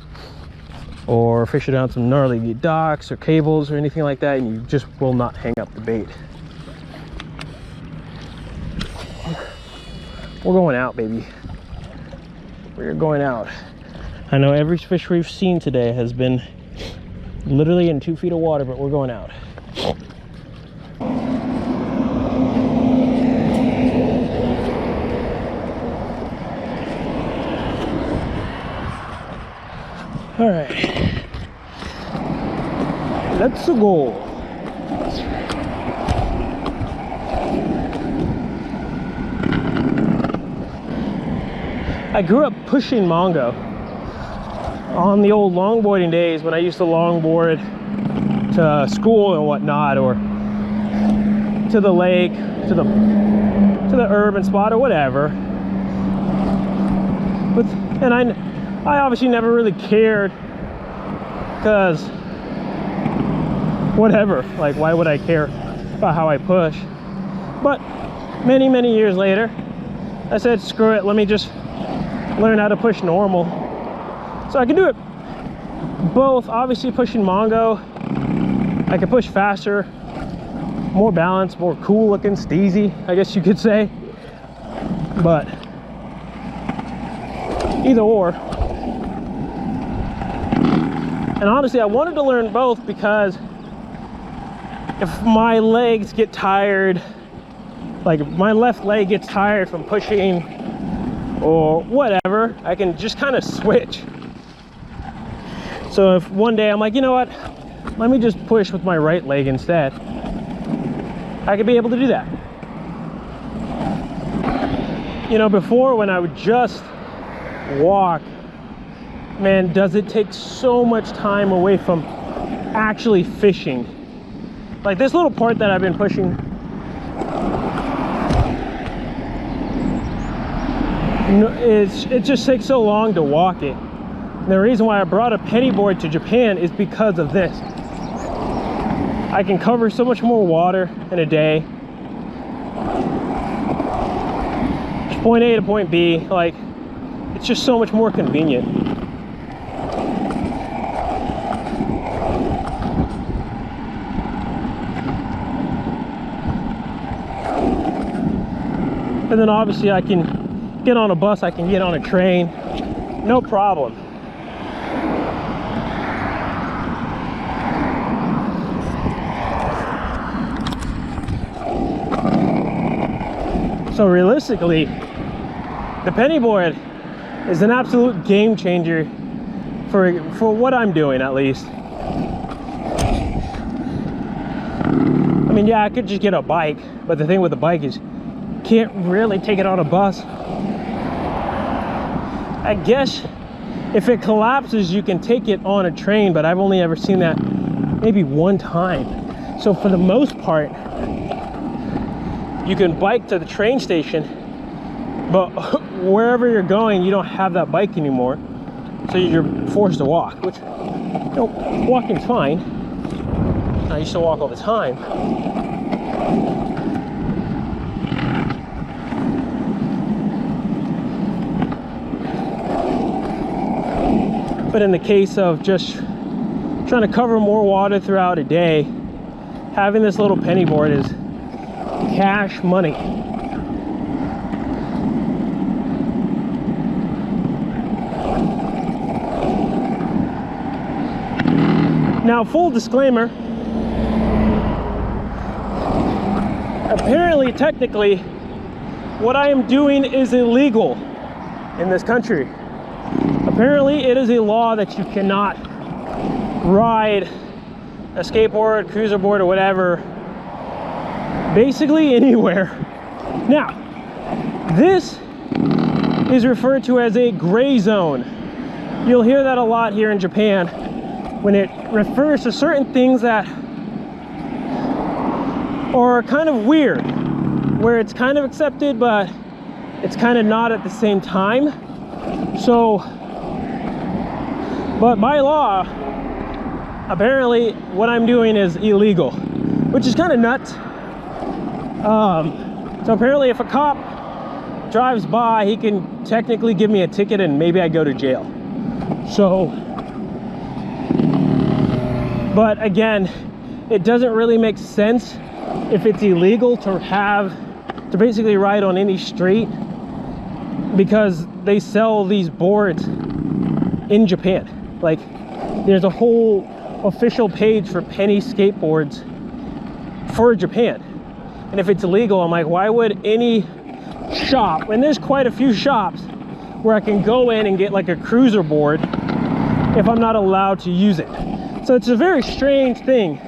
S1: or fish it on some gnarly docks or cables or anything like that, and you just will not hang up the bait. We're going out, baby. We're going out. I know every fish we've seen today has been literally in 2 feet of water, but we're going out. All right, let's go. I grew up pushing Mongo on the old longboarding days when I used to longboard to school and whatnot, or to the lake, to the urban spot or whatever. And I obviously never really cared, because whatever, like, why would I care about how I push? But many years later, I said, screw it, let me just learn how to push normal. So I can do it both. Obviously pushing Mongo, I can push faster, more balanced, more cool looking, steezy, I guess you could say. But either or. And honestly, I wanted to learn both because if my legs get tired, like if my left leg gets tired from pushing or whatever, I can just kind of switch. So if one day I'm like, you know what, let me just push with my right leg instead, I could be able to do that. You know, before, when I would just walk, man, does it take so much time away from actually fishing. Like this little part that I've been pushing, it just takes so long to walk it. And the reason why I brought a penny board to Japan is because of this. I can cover so much more water in a day. Just point A to point B, like, it's just so much more convenient. And then obviously I can get on a bus, I can get on a train, no problem. So realistically, the penny board is an absolute game changer for what I'm doing, at least. I mean, yeah, I could just get a bike, but the thing with the bike is can't really take it on a bus. I guess if it collapses, you can take it on a train, but I've only ever seen that maybe one time. So for the most part, you can bike to the train station, but wherever you're going, you don't have that bike anymore. So you're forced to walk, which, you know, walking's fine. I used to walk all the time. But in the case of just trying to cover more water throughout a day, having this little penny board is cash money. Now, full disclaimer, apparently, technically, what I am doing is illegal in this country. Apparently, it is a law that you cannot ride a skateboard, cruiser board, or whatever, basically anywhere. Now, this is referred to as a gray zone. You'll hear that a lot here in Japan when it refers to certain things that are kind of weird, where it's kind of accepted, but it's kind of not at the same time. So, but by law, apparently what I'm doing is illegal, which is kind of nuts. So apparently if a cop drives by, he can technically give me a ticket and maybe I go to jail. So, but again, it doesn't really make sense if it's illegal to basically ride on any street, because they sell these boards in Japan. Like, there's a whole official page for penny skateboards for Japan. And if it's illegal, I'm like, why would any shop, and there's quite a few shops where I can go in and get like a cruiser board if I'm not allowed to use it. So it's a very strange thing.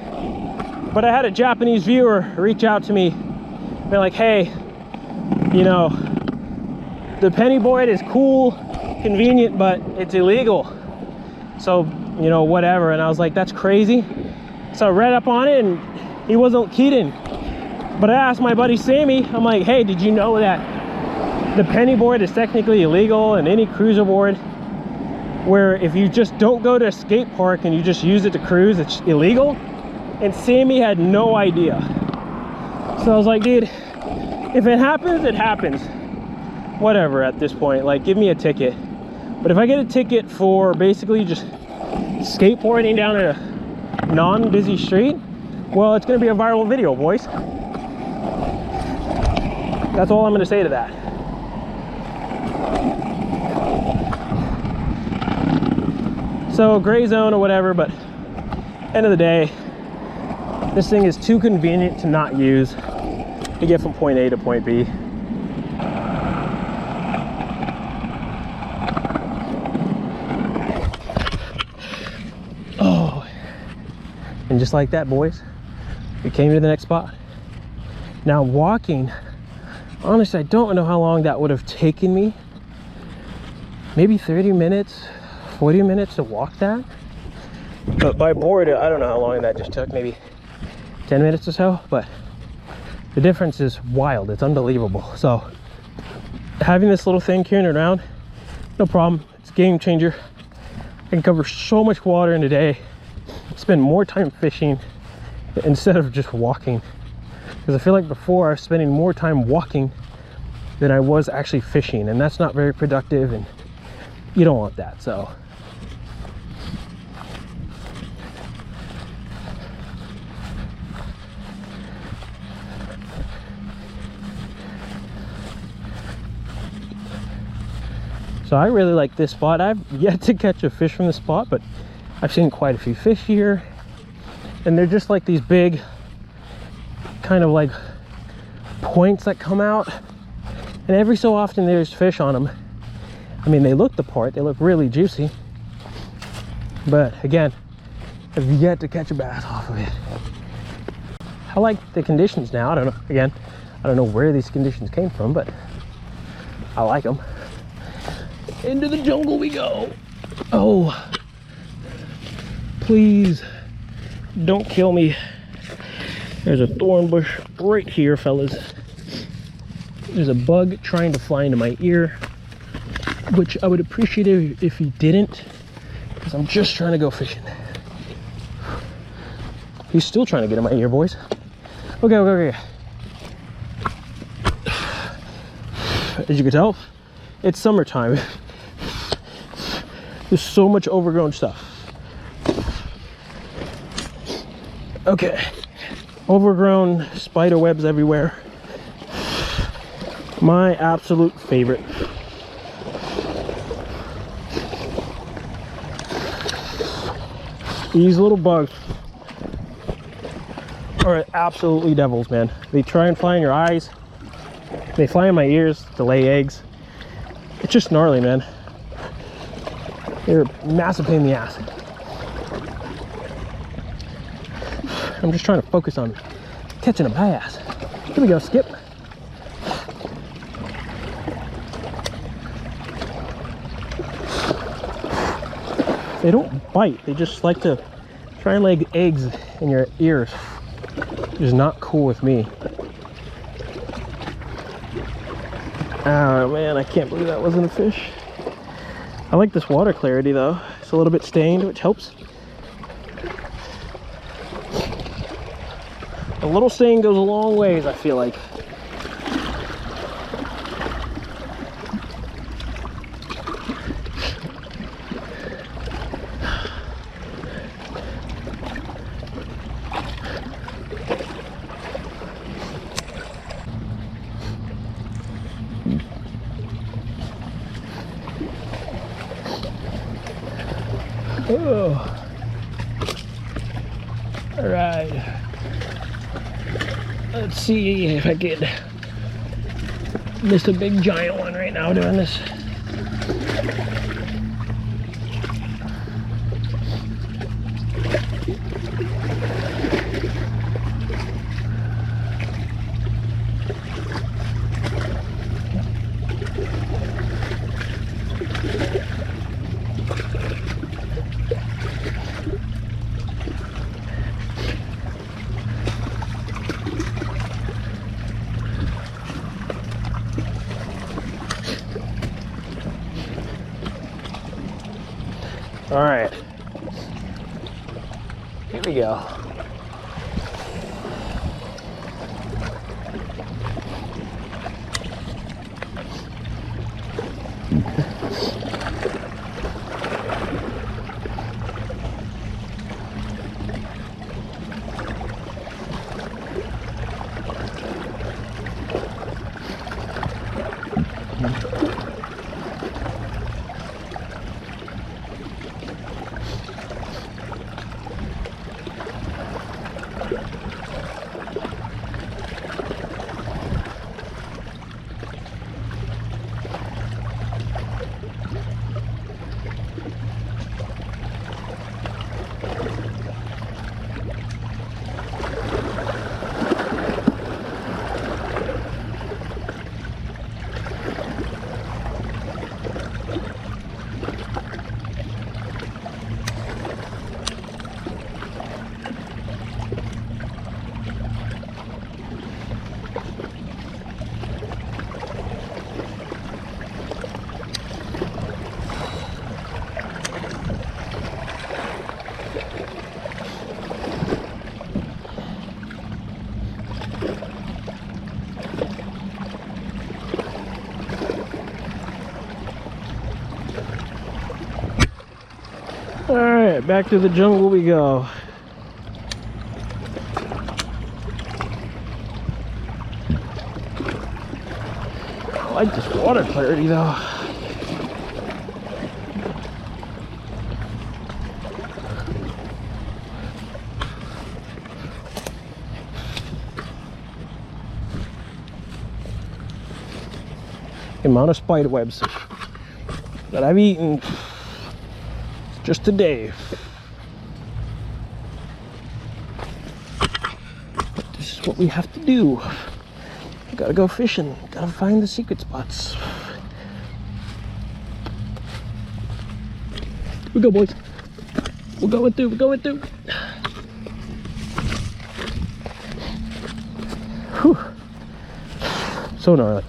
S1: But I had a Japanese viewer reach out to me, be like, hey, you know, the penny board is cool, convenient, but it's illegal. So, you know, whatever. And I was like, that's crazy. So I read up on it and he wasn't kidding. But I asked my buddy Sammy, I'm like, hey, did you know that the penny board is technically illegal, and any cruiser board where if you just don't go to a skate park and you just use it to cruise, it's illegal? And Sammy had no idea. So I was like, dude, if it happens, it happens. Whatever at this point, like, give me a ticket. But if I get a ticket for basically just skateboarding down a non-busy street, well, it's gonna be a viral video, boys. That's all I'm gonna say to that. So gray zone or whatever, but end of the day, this thing is too convenient to not use to get from point A to point B. Oh, and just like that, boys, we came to the next spot. Now walking, honestly, I don't know how long that would have taken me. Maybe 30 minutes, 40 minutes to walk that. But by board, I don't know how long that just took, maybe 10 minutes or so. But the difference is wild, it's unbelievable. So having this little thing carrying around, no problem, it's a game changer. I can cover so much water in a day, spend more time fishing instead of just walking. Because I feel like before I was spending more time walking than I was actually fishing, and that's not very productive, and you don't want that. So I really like this spot. I've yet to catch a fish from this spot, but I've seen quite a few fish here, and they're just like these big kind of like points that come out, and every so often there's fish on them. I mean, they look the part, they look really juicy, but again, I've yet to catch a bass off of it. I like the conditions now. I don't know, again, I don't know where these conditions came from, but I like them. Into the jungle we go. Oh, please don't kill me. There's a thorn bush right here, fellas. There's a bug trying to fly into my ear, which I would appreciate if he didn't, because I'm just trying to go fishing. He's still trying to get in my ear, boys. Okay. As you can tell, it's summertime. There's so much overgrown stuff. Okay, overgrown spider webs everywhere. My absolute favorite. These little bugs are absolutely devils, man. They try and fly in your eyes. They fly in my ears to lay eggs. It's just gnarly, man. They're a massive pain in the ass. I'm just trying to focus on catching a bass. Here we go, Skip. They don't bite. They just like to try and lay eggs in your ears. Which is not cool with me. Oh man, I can't believe that wasn't a fish. I like this water clarity though. It's a little bit stained, which helps. A little stain goes a long ways, I feel like. Oh. All right. Let's see if I can miss a big giant one right now doing this. All right, here we go. All right, back to the jungle we go. I like this water clarity though. The amount of spider webs that I've eaten just today. But this is what we have to do. We gotta go fishing, gotta find the secret spots. Here we go, boys. We're going through, we're going through. Whew. So gnarly.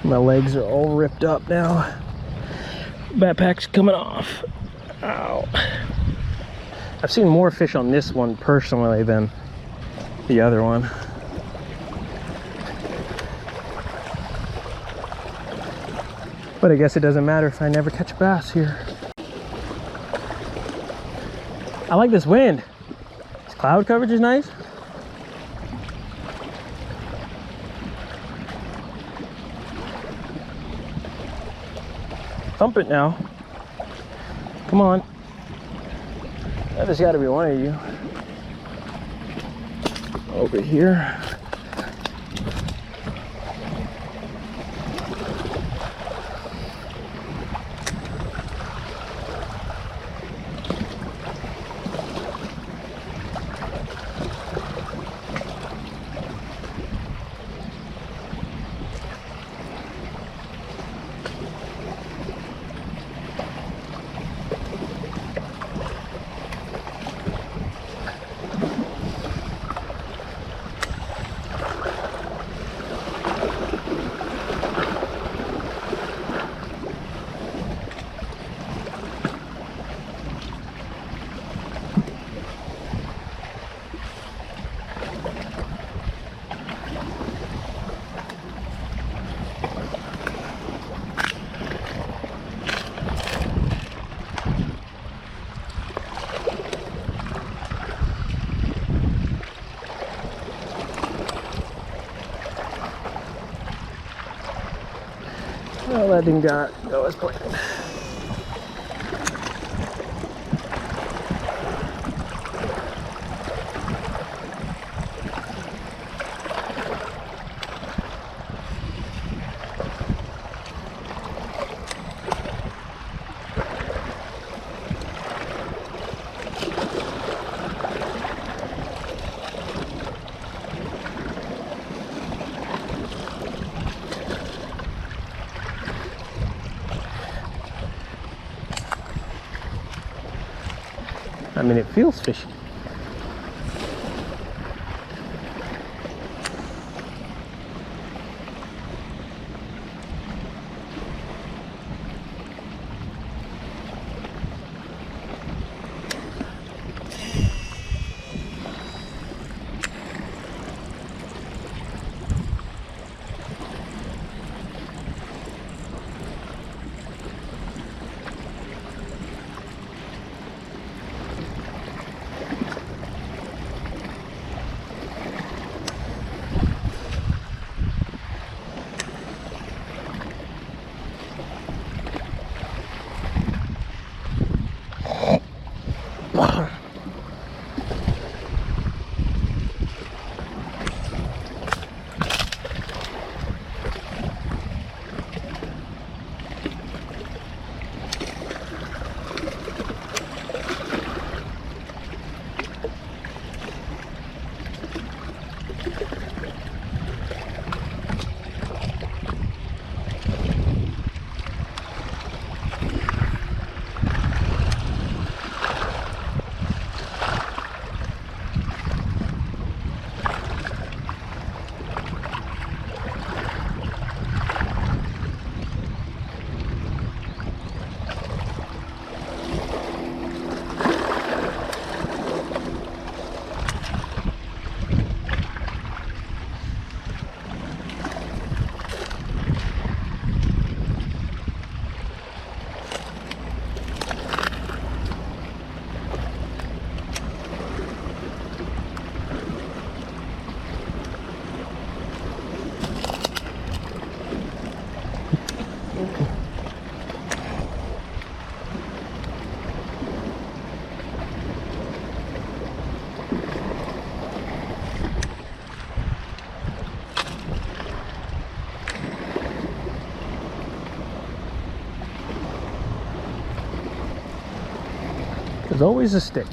S1: My legs are all ripped up now. Backpack's coming off. Ow. I've seen more fish on this one personally than the other one. But I guess it doesn't matter if I never catch a bass here. I like this wind. This cloud coverage is nice. Thump it now. Come on. There's got to be one of you. Over here. Well, that didn't go as planned. I mean, it feels fishy. There's always a stick.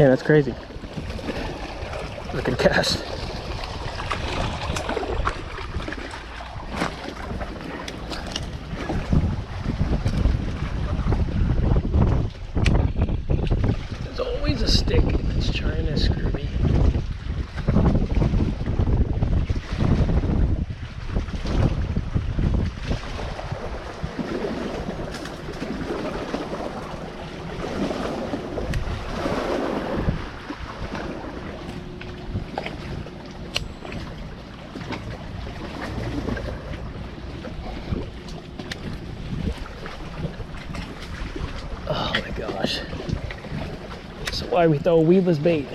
S1: Damn, that's crazy. Look at the cast. There's always a stick that's trying to screw me. Oh my gosh. That's why we throw weedless bait.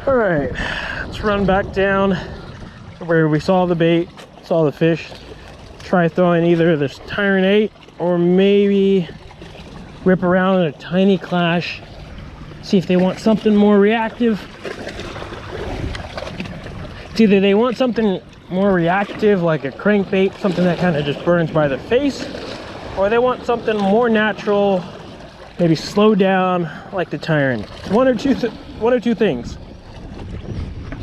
S1: All right, let's run back down where we saw the bait, saw the fish. Try throwing either this Tyrant 8 or maybe rip around in a tiny clash. See if they want something more reactive. It's either they want something more reactive like a crankbait, something that kind of just burns by the face, or they want something more natural, maybe slow down like the Tyrant. One or two things.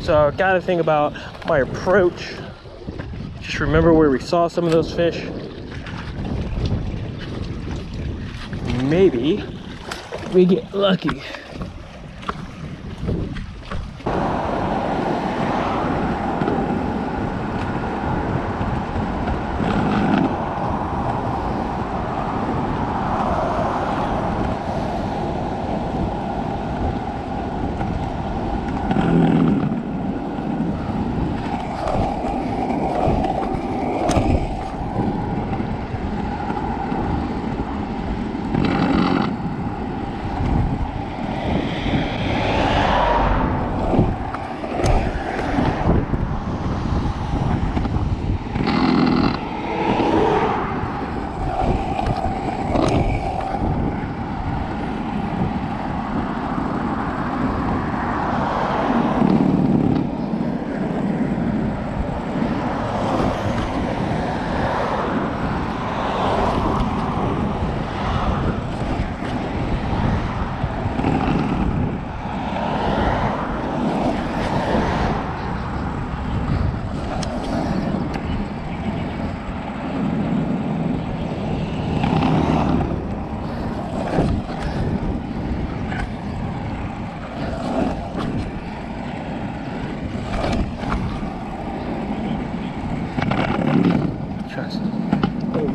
S1: So I gotta think about my approach. Just remember where we saw some of those fish. Maybe we get lucky.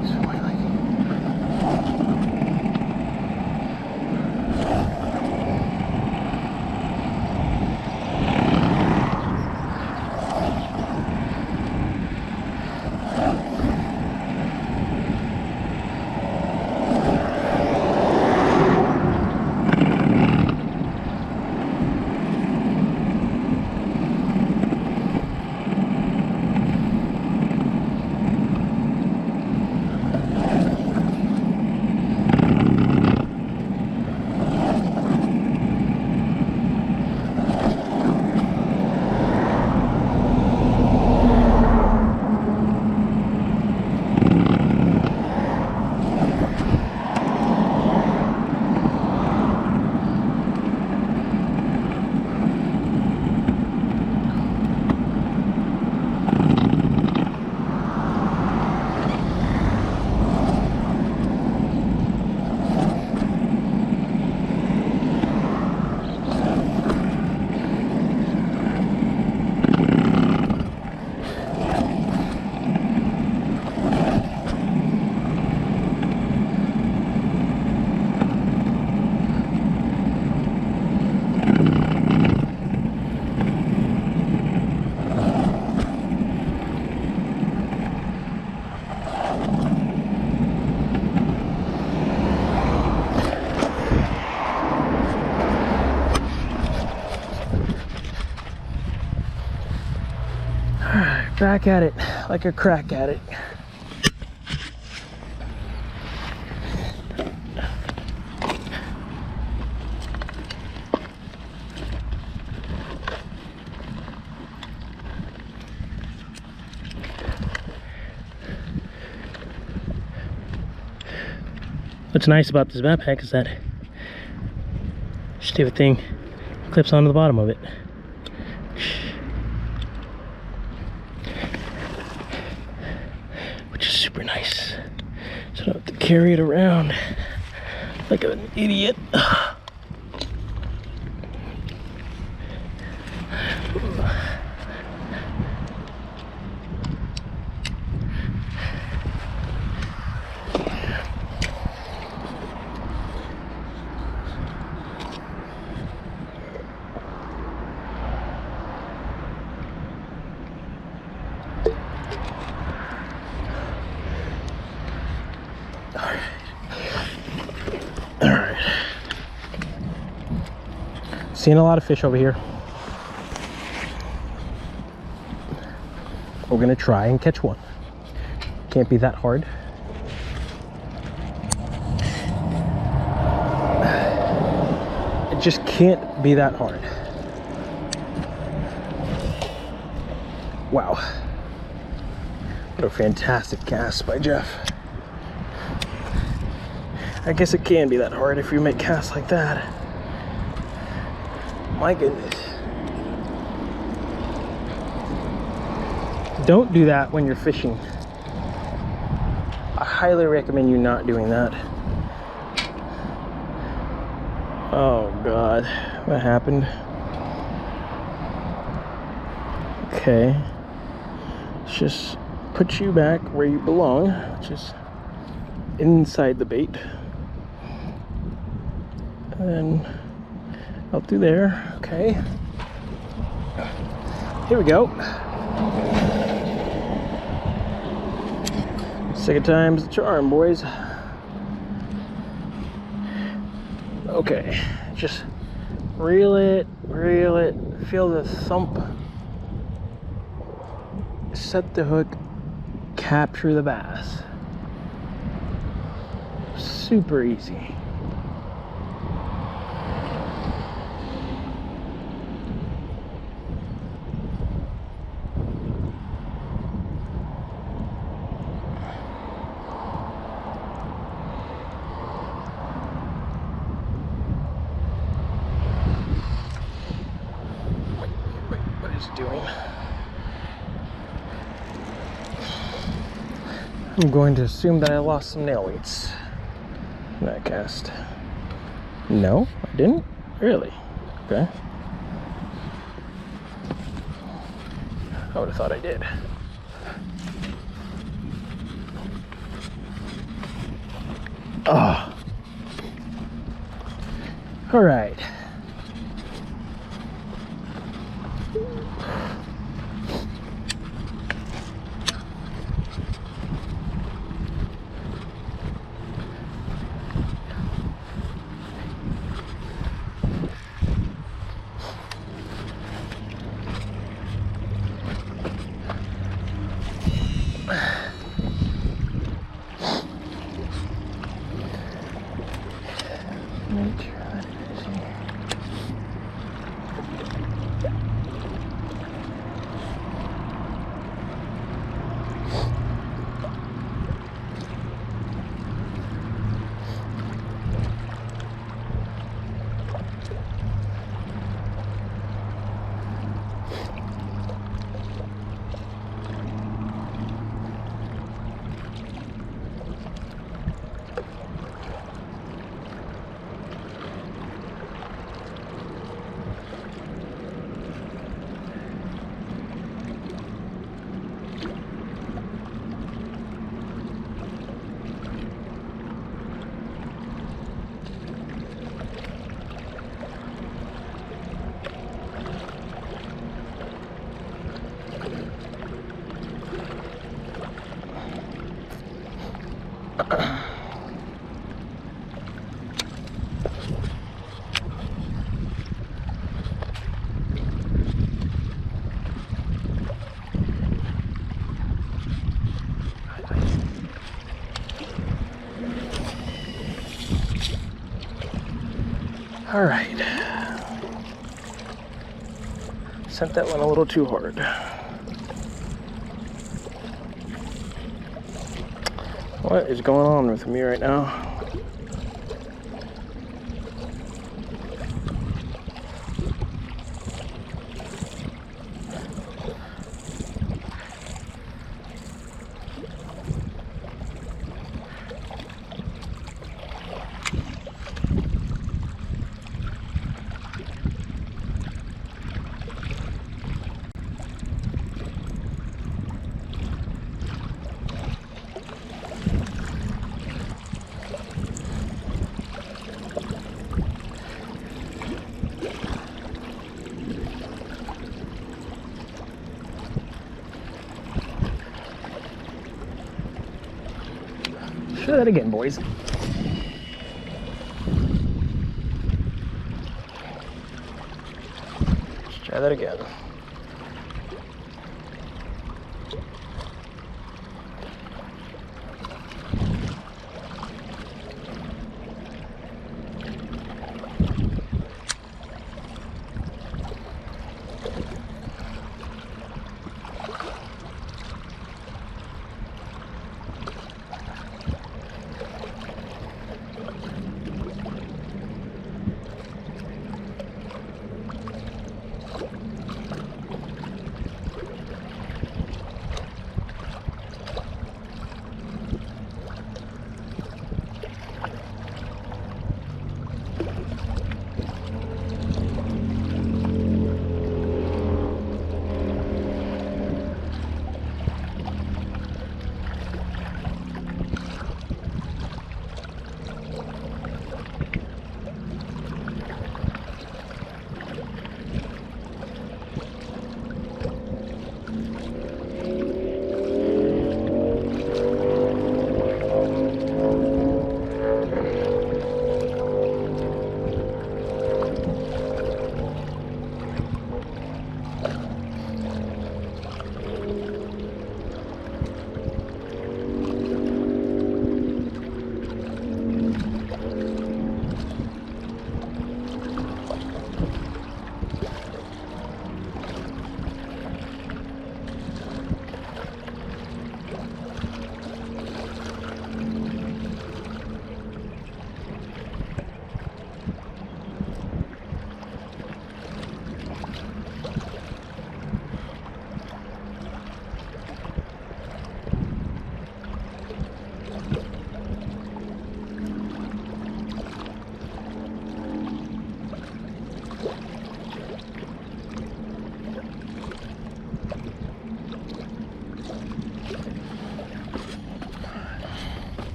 S1: these for my liking. Back at it like a crack at it. What's nice about this backpack is that stupid thing clips onto the bottom of it. Super nice, so I don't have to carry it around like an idiot. Seeing a lot of fish over here. We're gonna try and catch one. Can't be that hard. It just can't be that hard. Wow. What a fantastic cast by Jeff. I guess it can be that hard if you make casts like that. My goodness. Don't do that when you're fishing. I highly recommend you not doing that. Oh God, what happened? Okay. Let's just put you back where you belong, which is inside the bait. And then out through there. Okay. Here we go. Second time's the charm, boys. Okay. Just reel it, feel the thump. Set the hook, capture the bass. Super easy. Doing. I'm going to assume that I lost some nail weights in that cast. No, I didn't? Really? Okay. I would have thought I did. Oh. All right. All right. Sent that one a little too hard. What is going on with me right now? Try that again, boys. Let's try that again.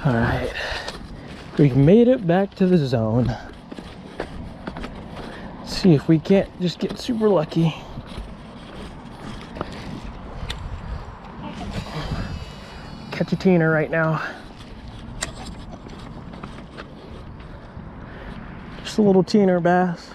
S1: All right, we made it back to the zone. Let's see if we can't just get super lucky. Catch a teener right now. Just a little teener bass.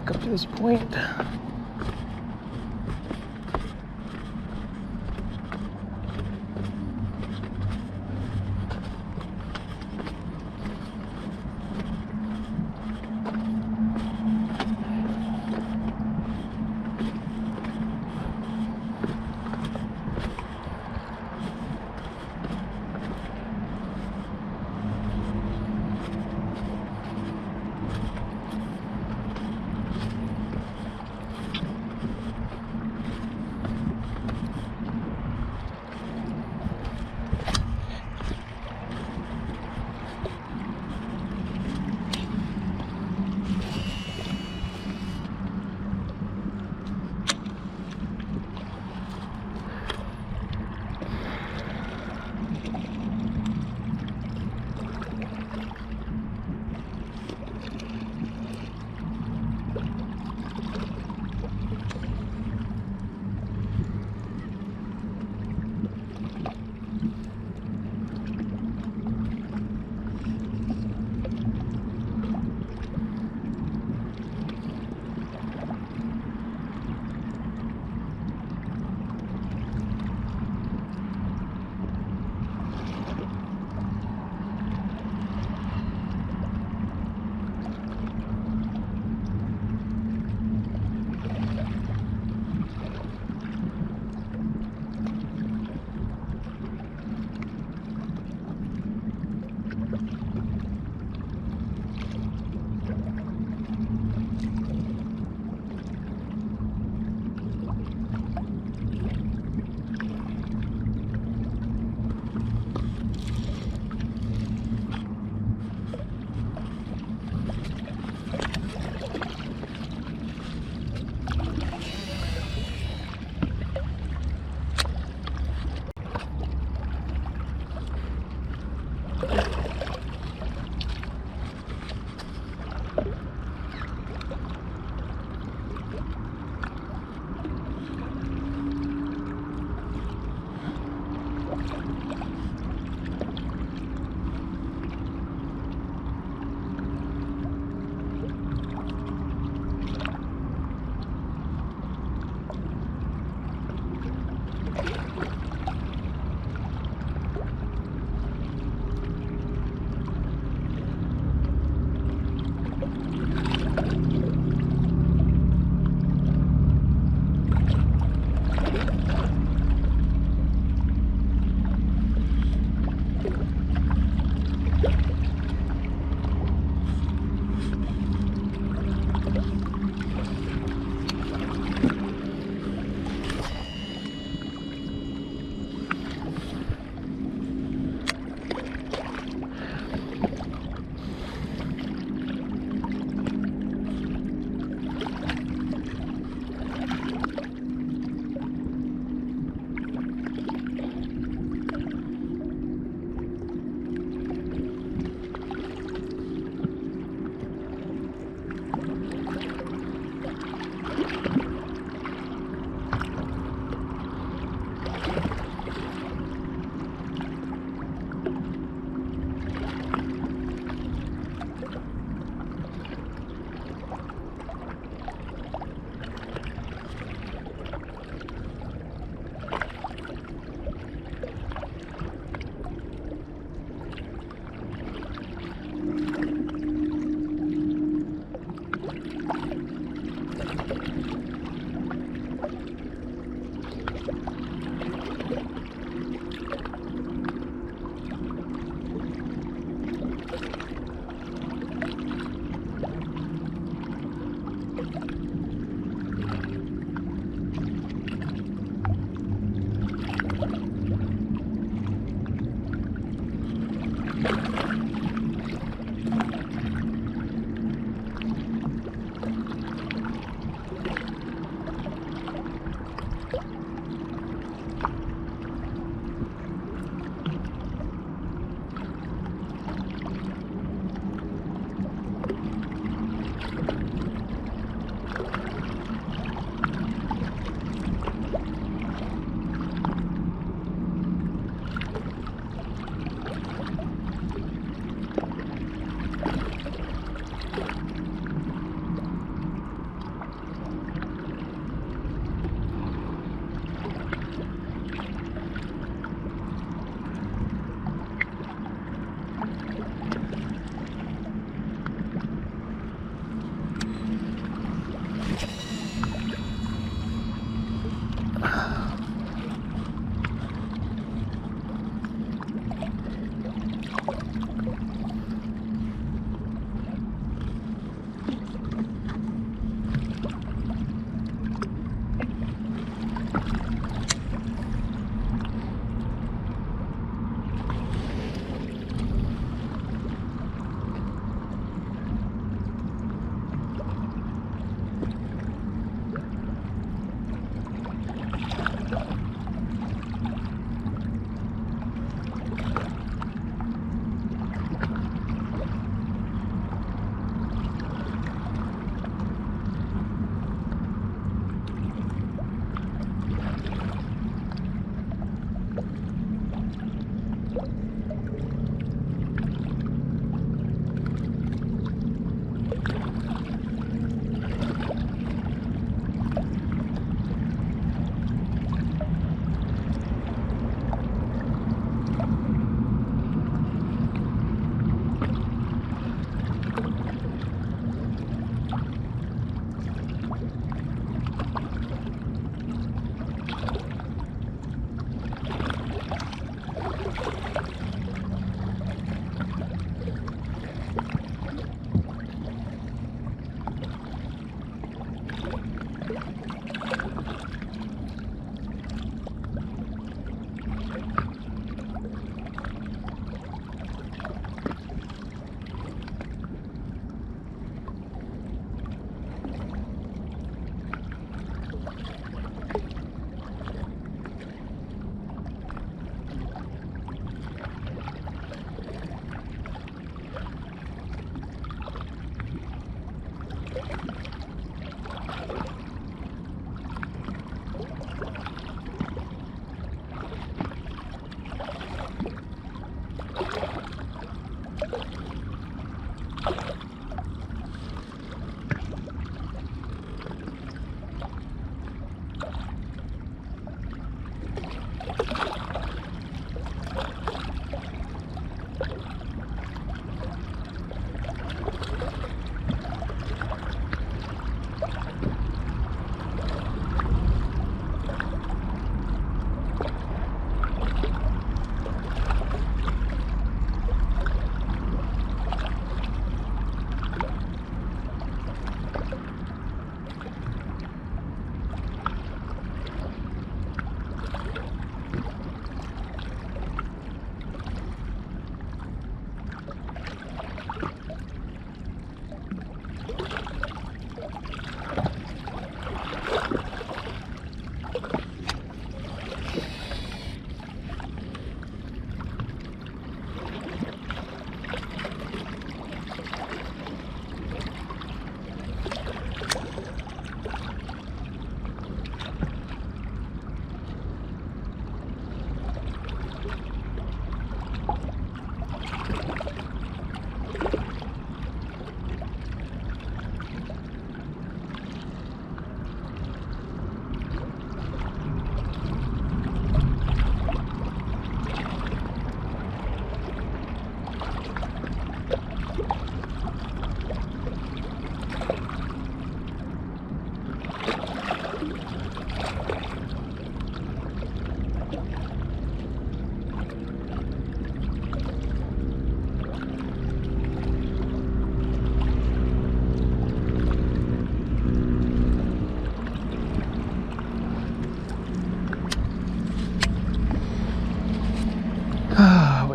S1: Up to this point.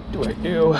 S1: What do I do?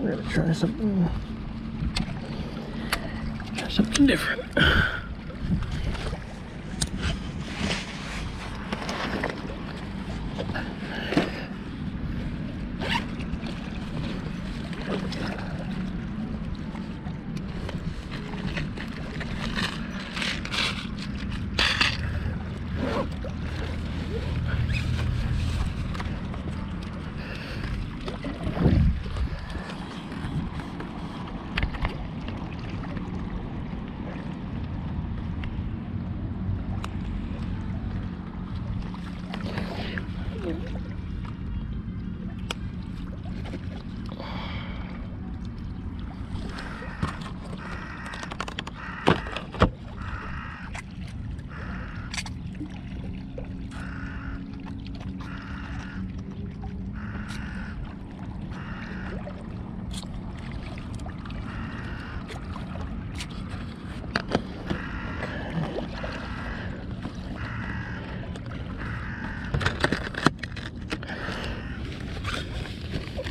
S1: We're gonna try something different.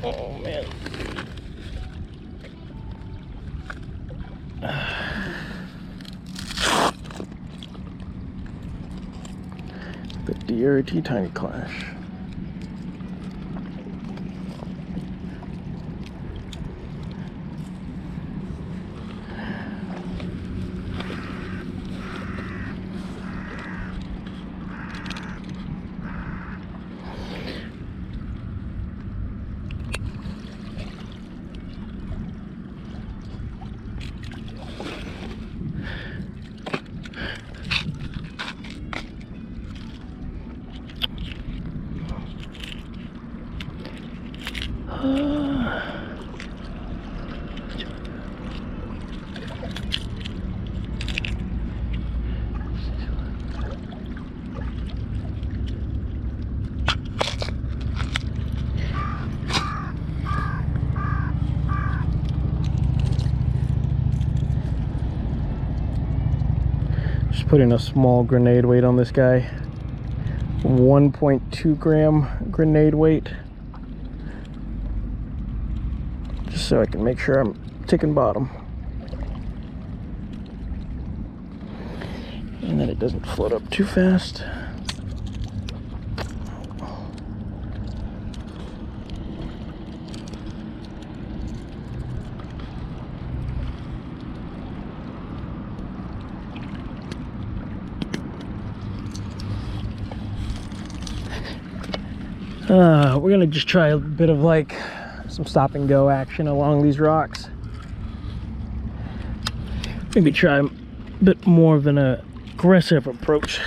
S1: Oh man. The DRT Tiny Clash. Just putting a small grenade weight on this guy. 1.2 gram grenade weight. Just so I can make sure I'm ticking bottom. And then it doesn't float up too fast. We're gonna just try a bit of like some stop and go action along these rocks. Maybe try a bit more of an aggressive approach.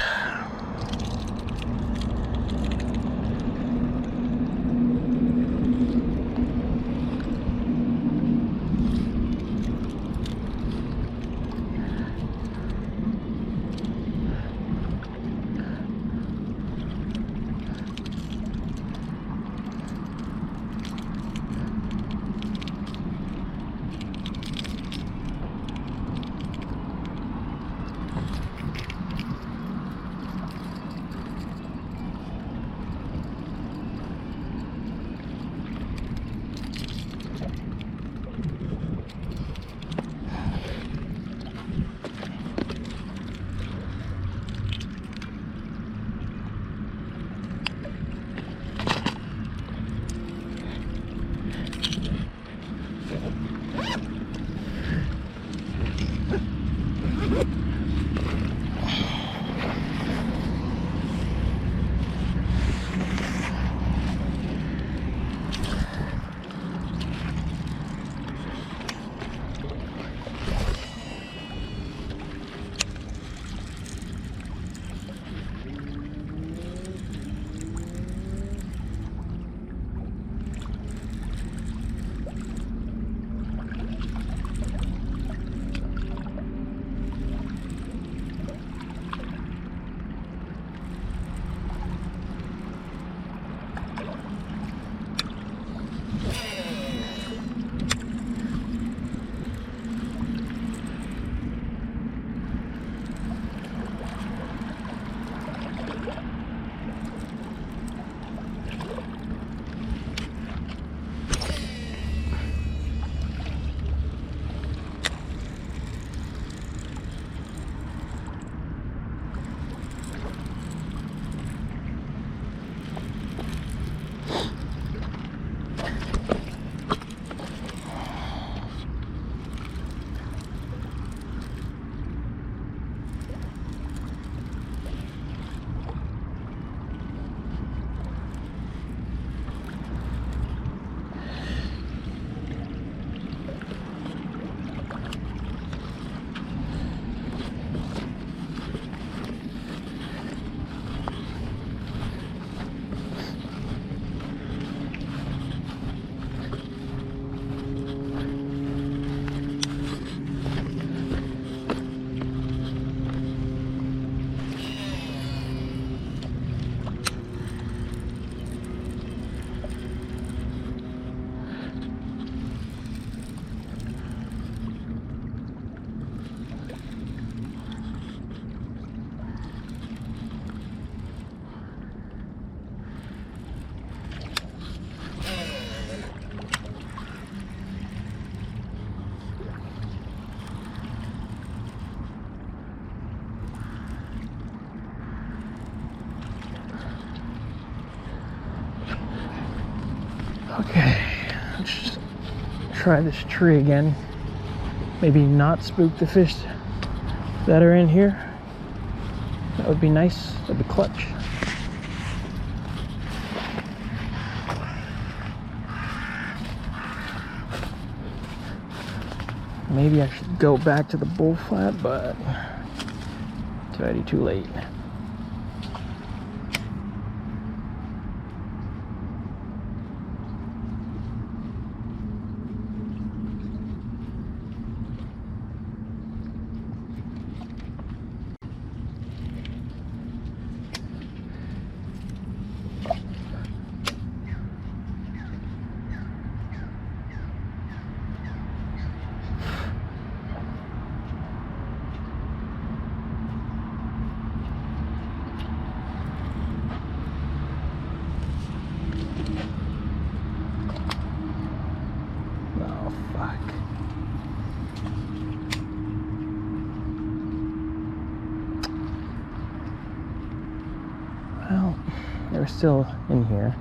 S1: try this tree again. Maybe not spook the fish that are in here. That would be nice. That'd be clutch. Maybe I should go back to the bull flat, but it's already too late. Well, they're still in here.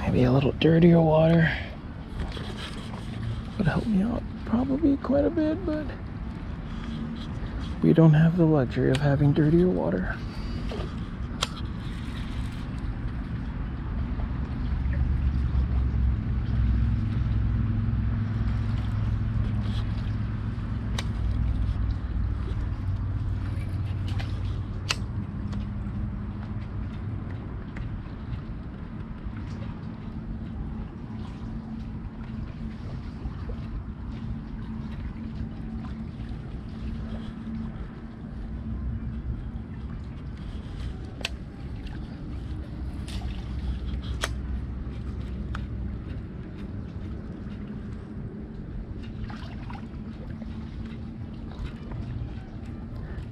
S1: Maybe a little dirtier water would help me out probably quite a bit, but we don't have the luxury of having dirtier water.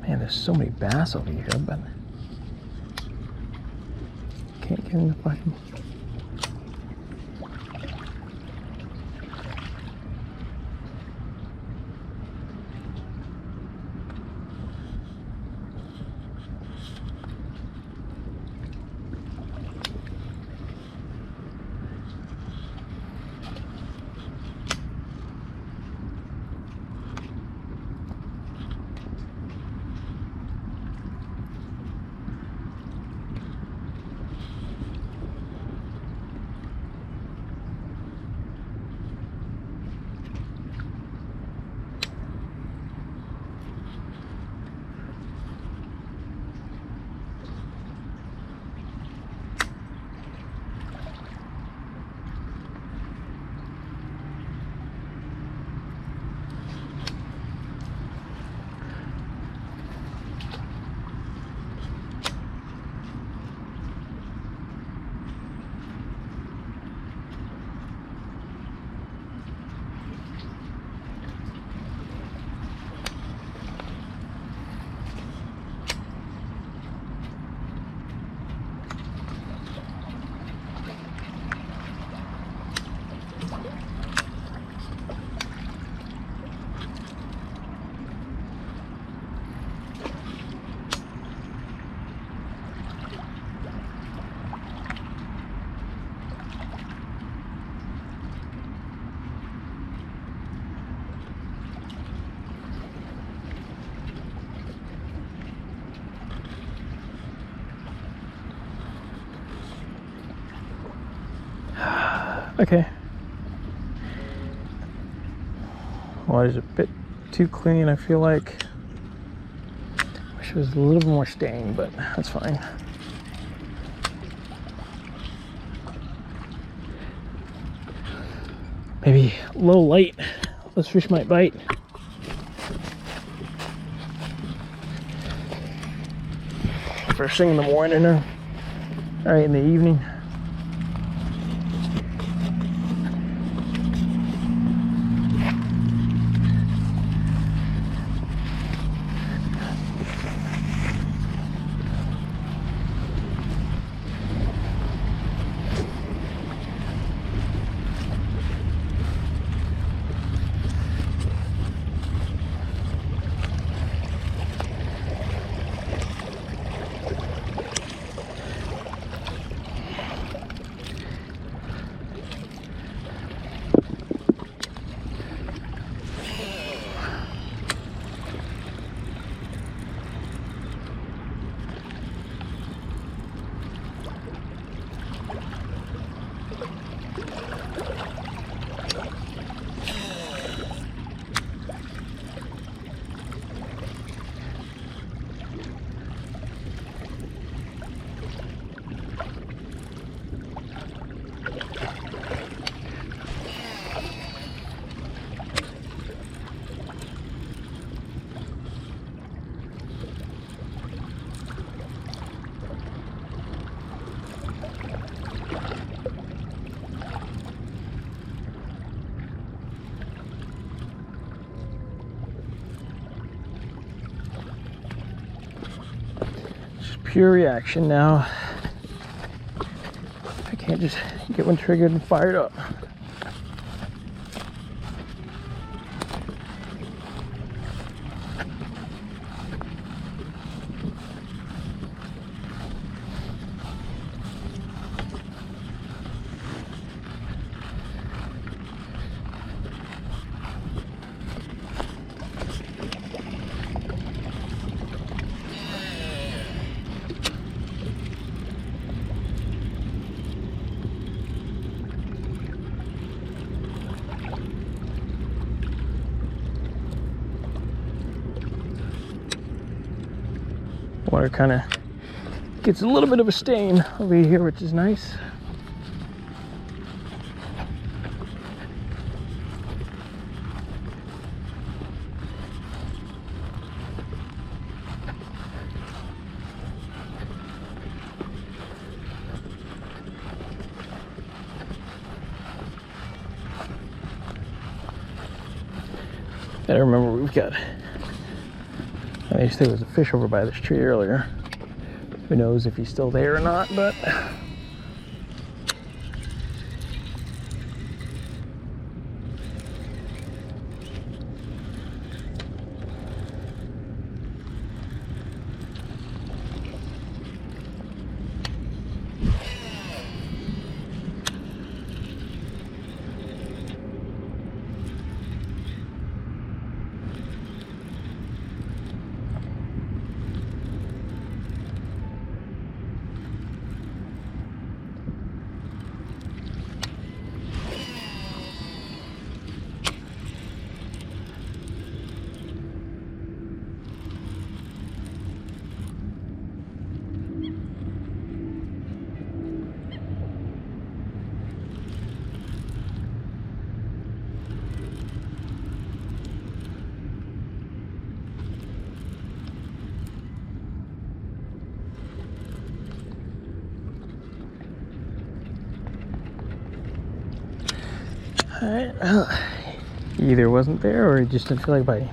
S1: Man, there's so many bass over here, but can't get in the fucking... Okay. Water's a bit too clean, I feel like. Wish it was a little more stained, but that's fine. Maybe a little light. This fish might bite. First thing in the morning or right in the evening. Pure reaction now. I can't just get one triggered and fired up. Water kind of gets a little bit of a stain over here, which is nice. Gotta remember we've got, I used to think there was a fish over by this tree earlier. Who knows if he's still there or not, but alright, well, he either wasn't there or he just didn't feel like biting.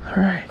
S1: All right.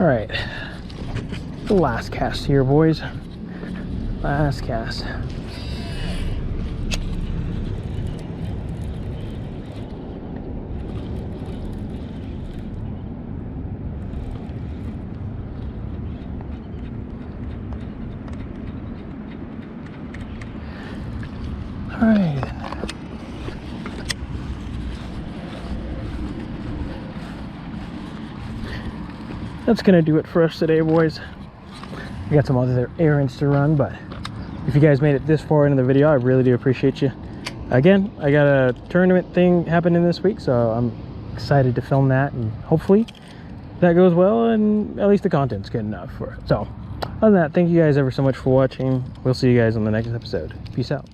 S1: All right, the last cast here, boys. Last cast. All right. That's gonna do it for us today, boys. We got some other errands to run, but if you guys made it this far into the video, I really do appreciate you. Again, I got a tournament thing happening this week, so I'm excited to film that, and hopefully that goes well and at least the content's good enough for it. So other than that, thank you guys ever so much for watching. We'll see you guys on the next episode. Peace out.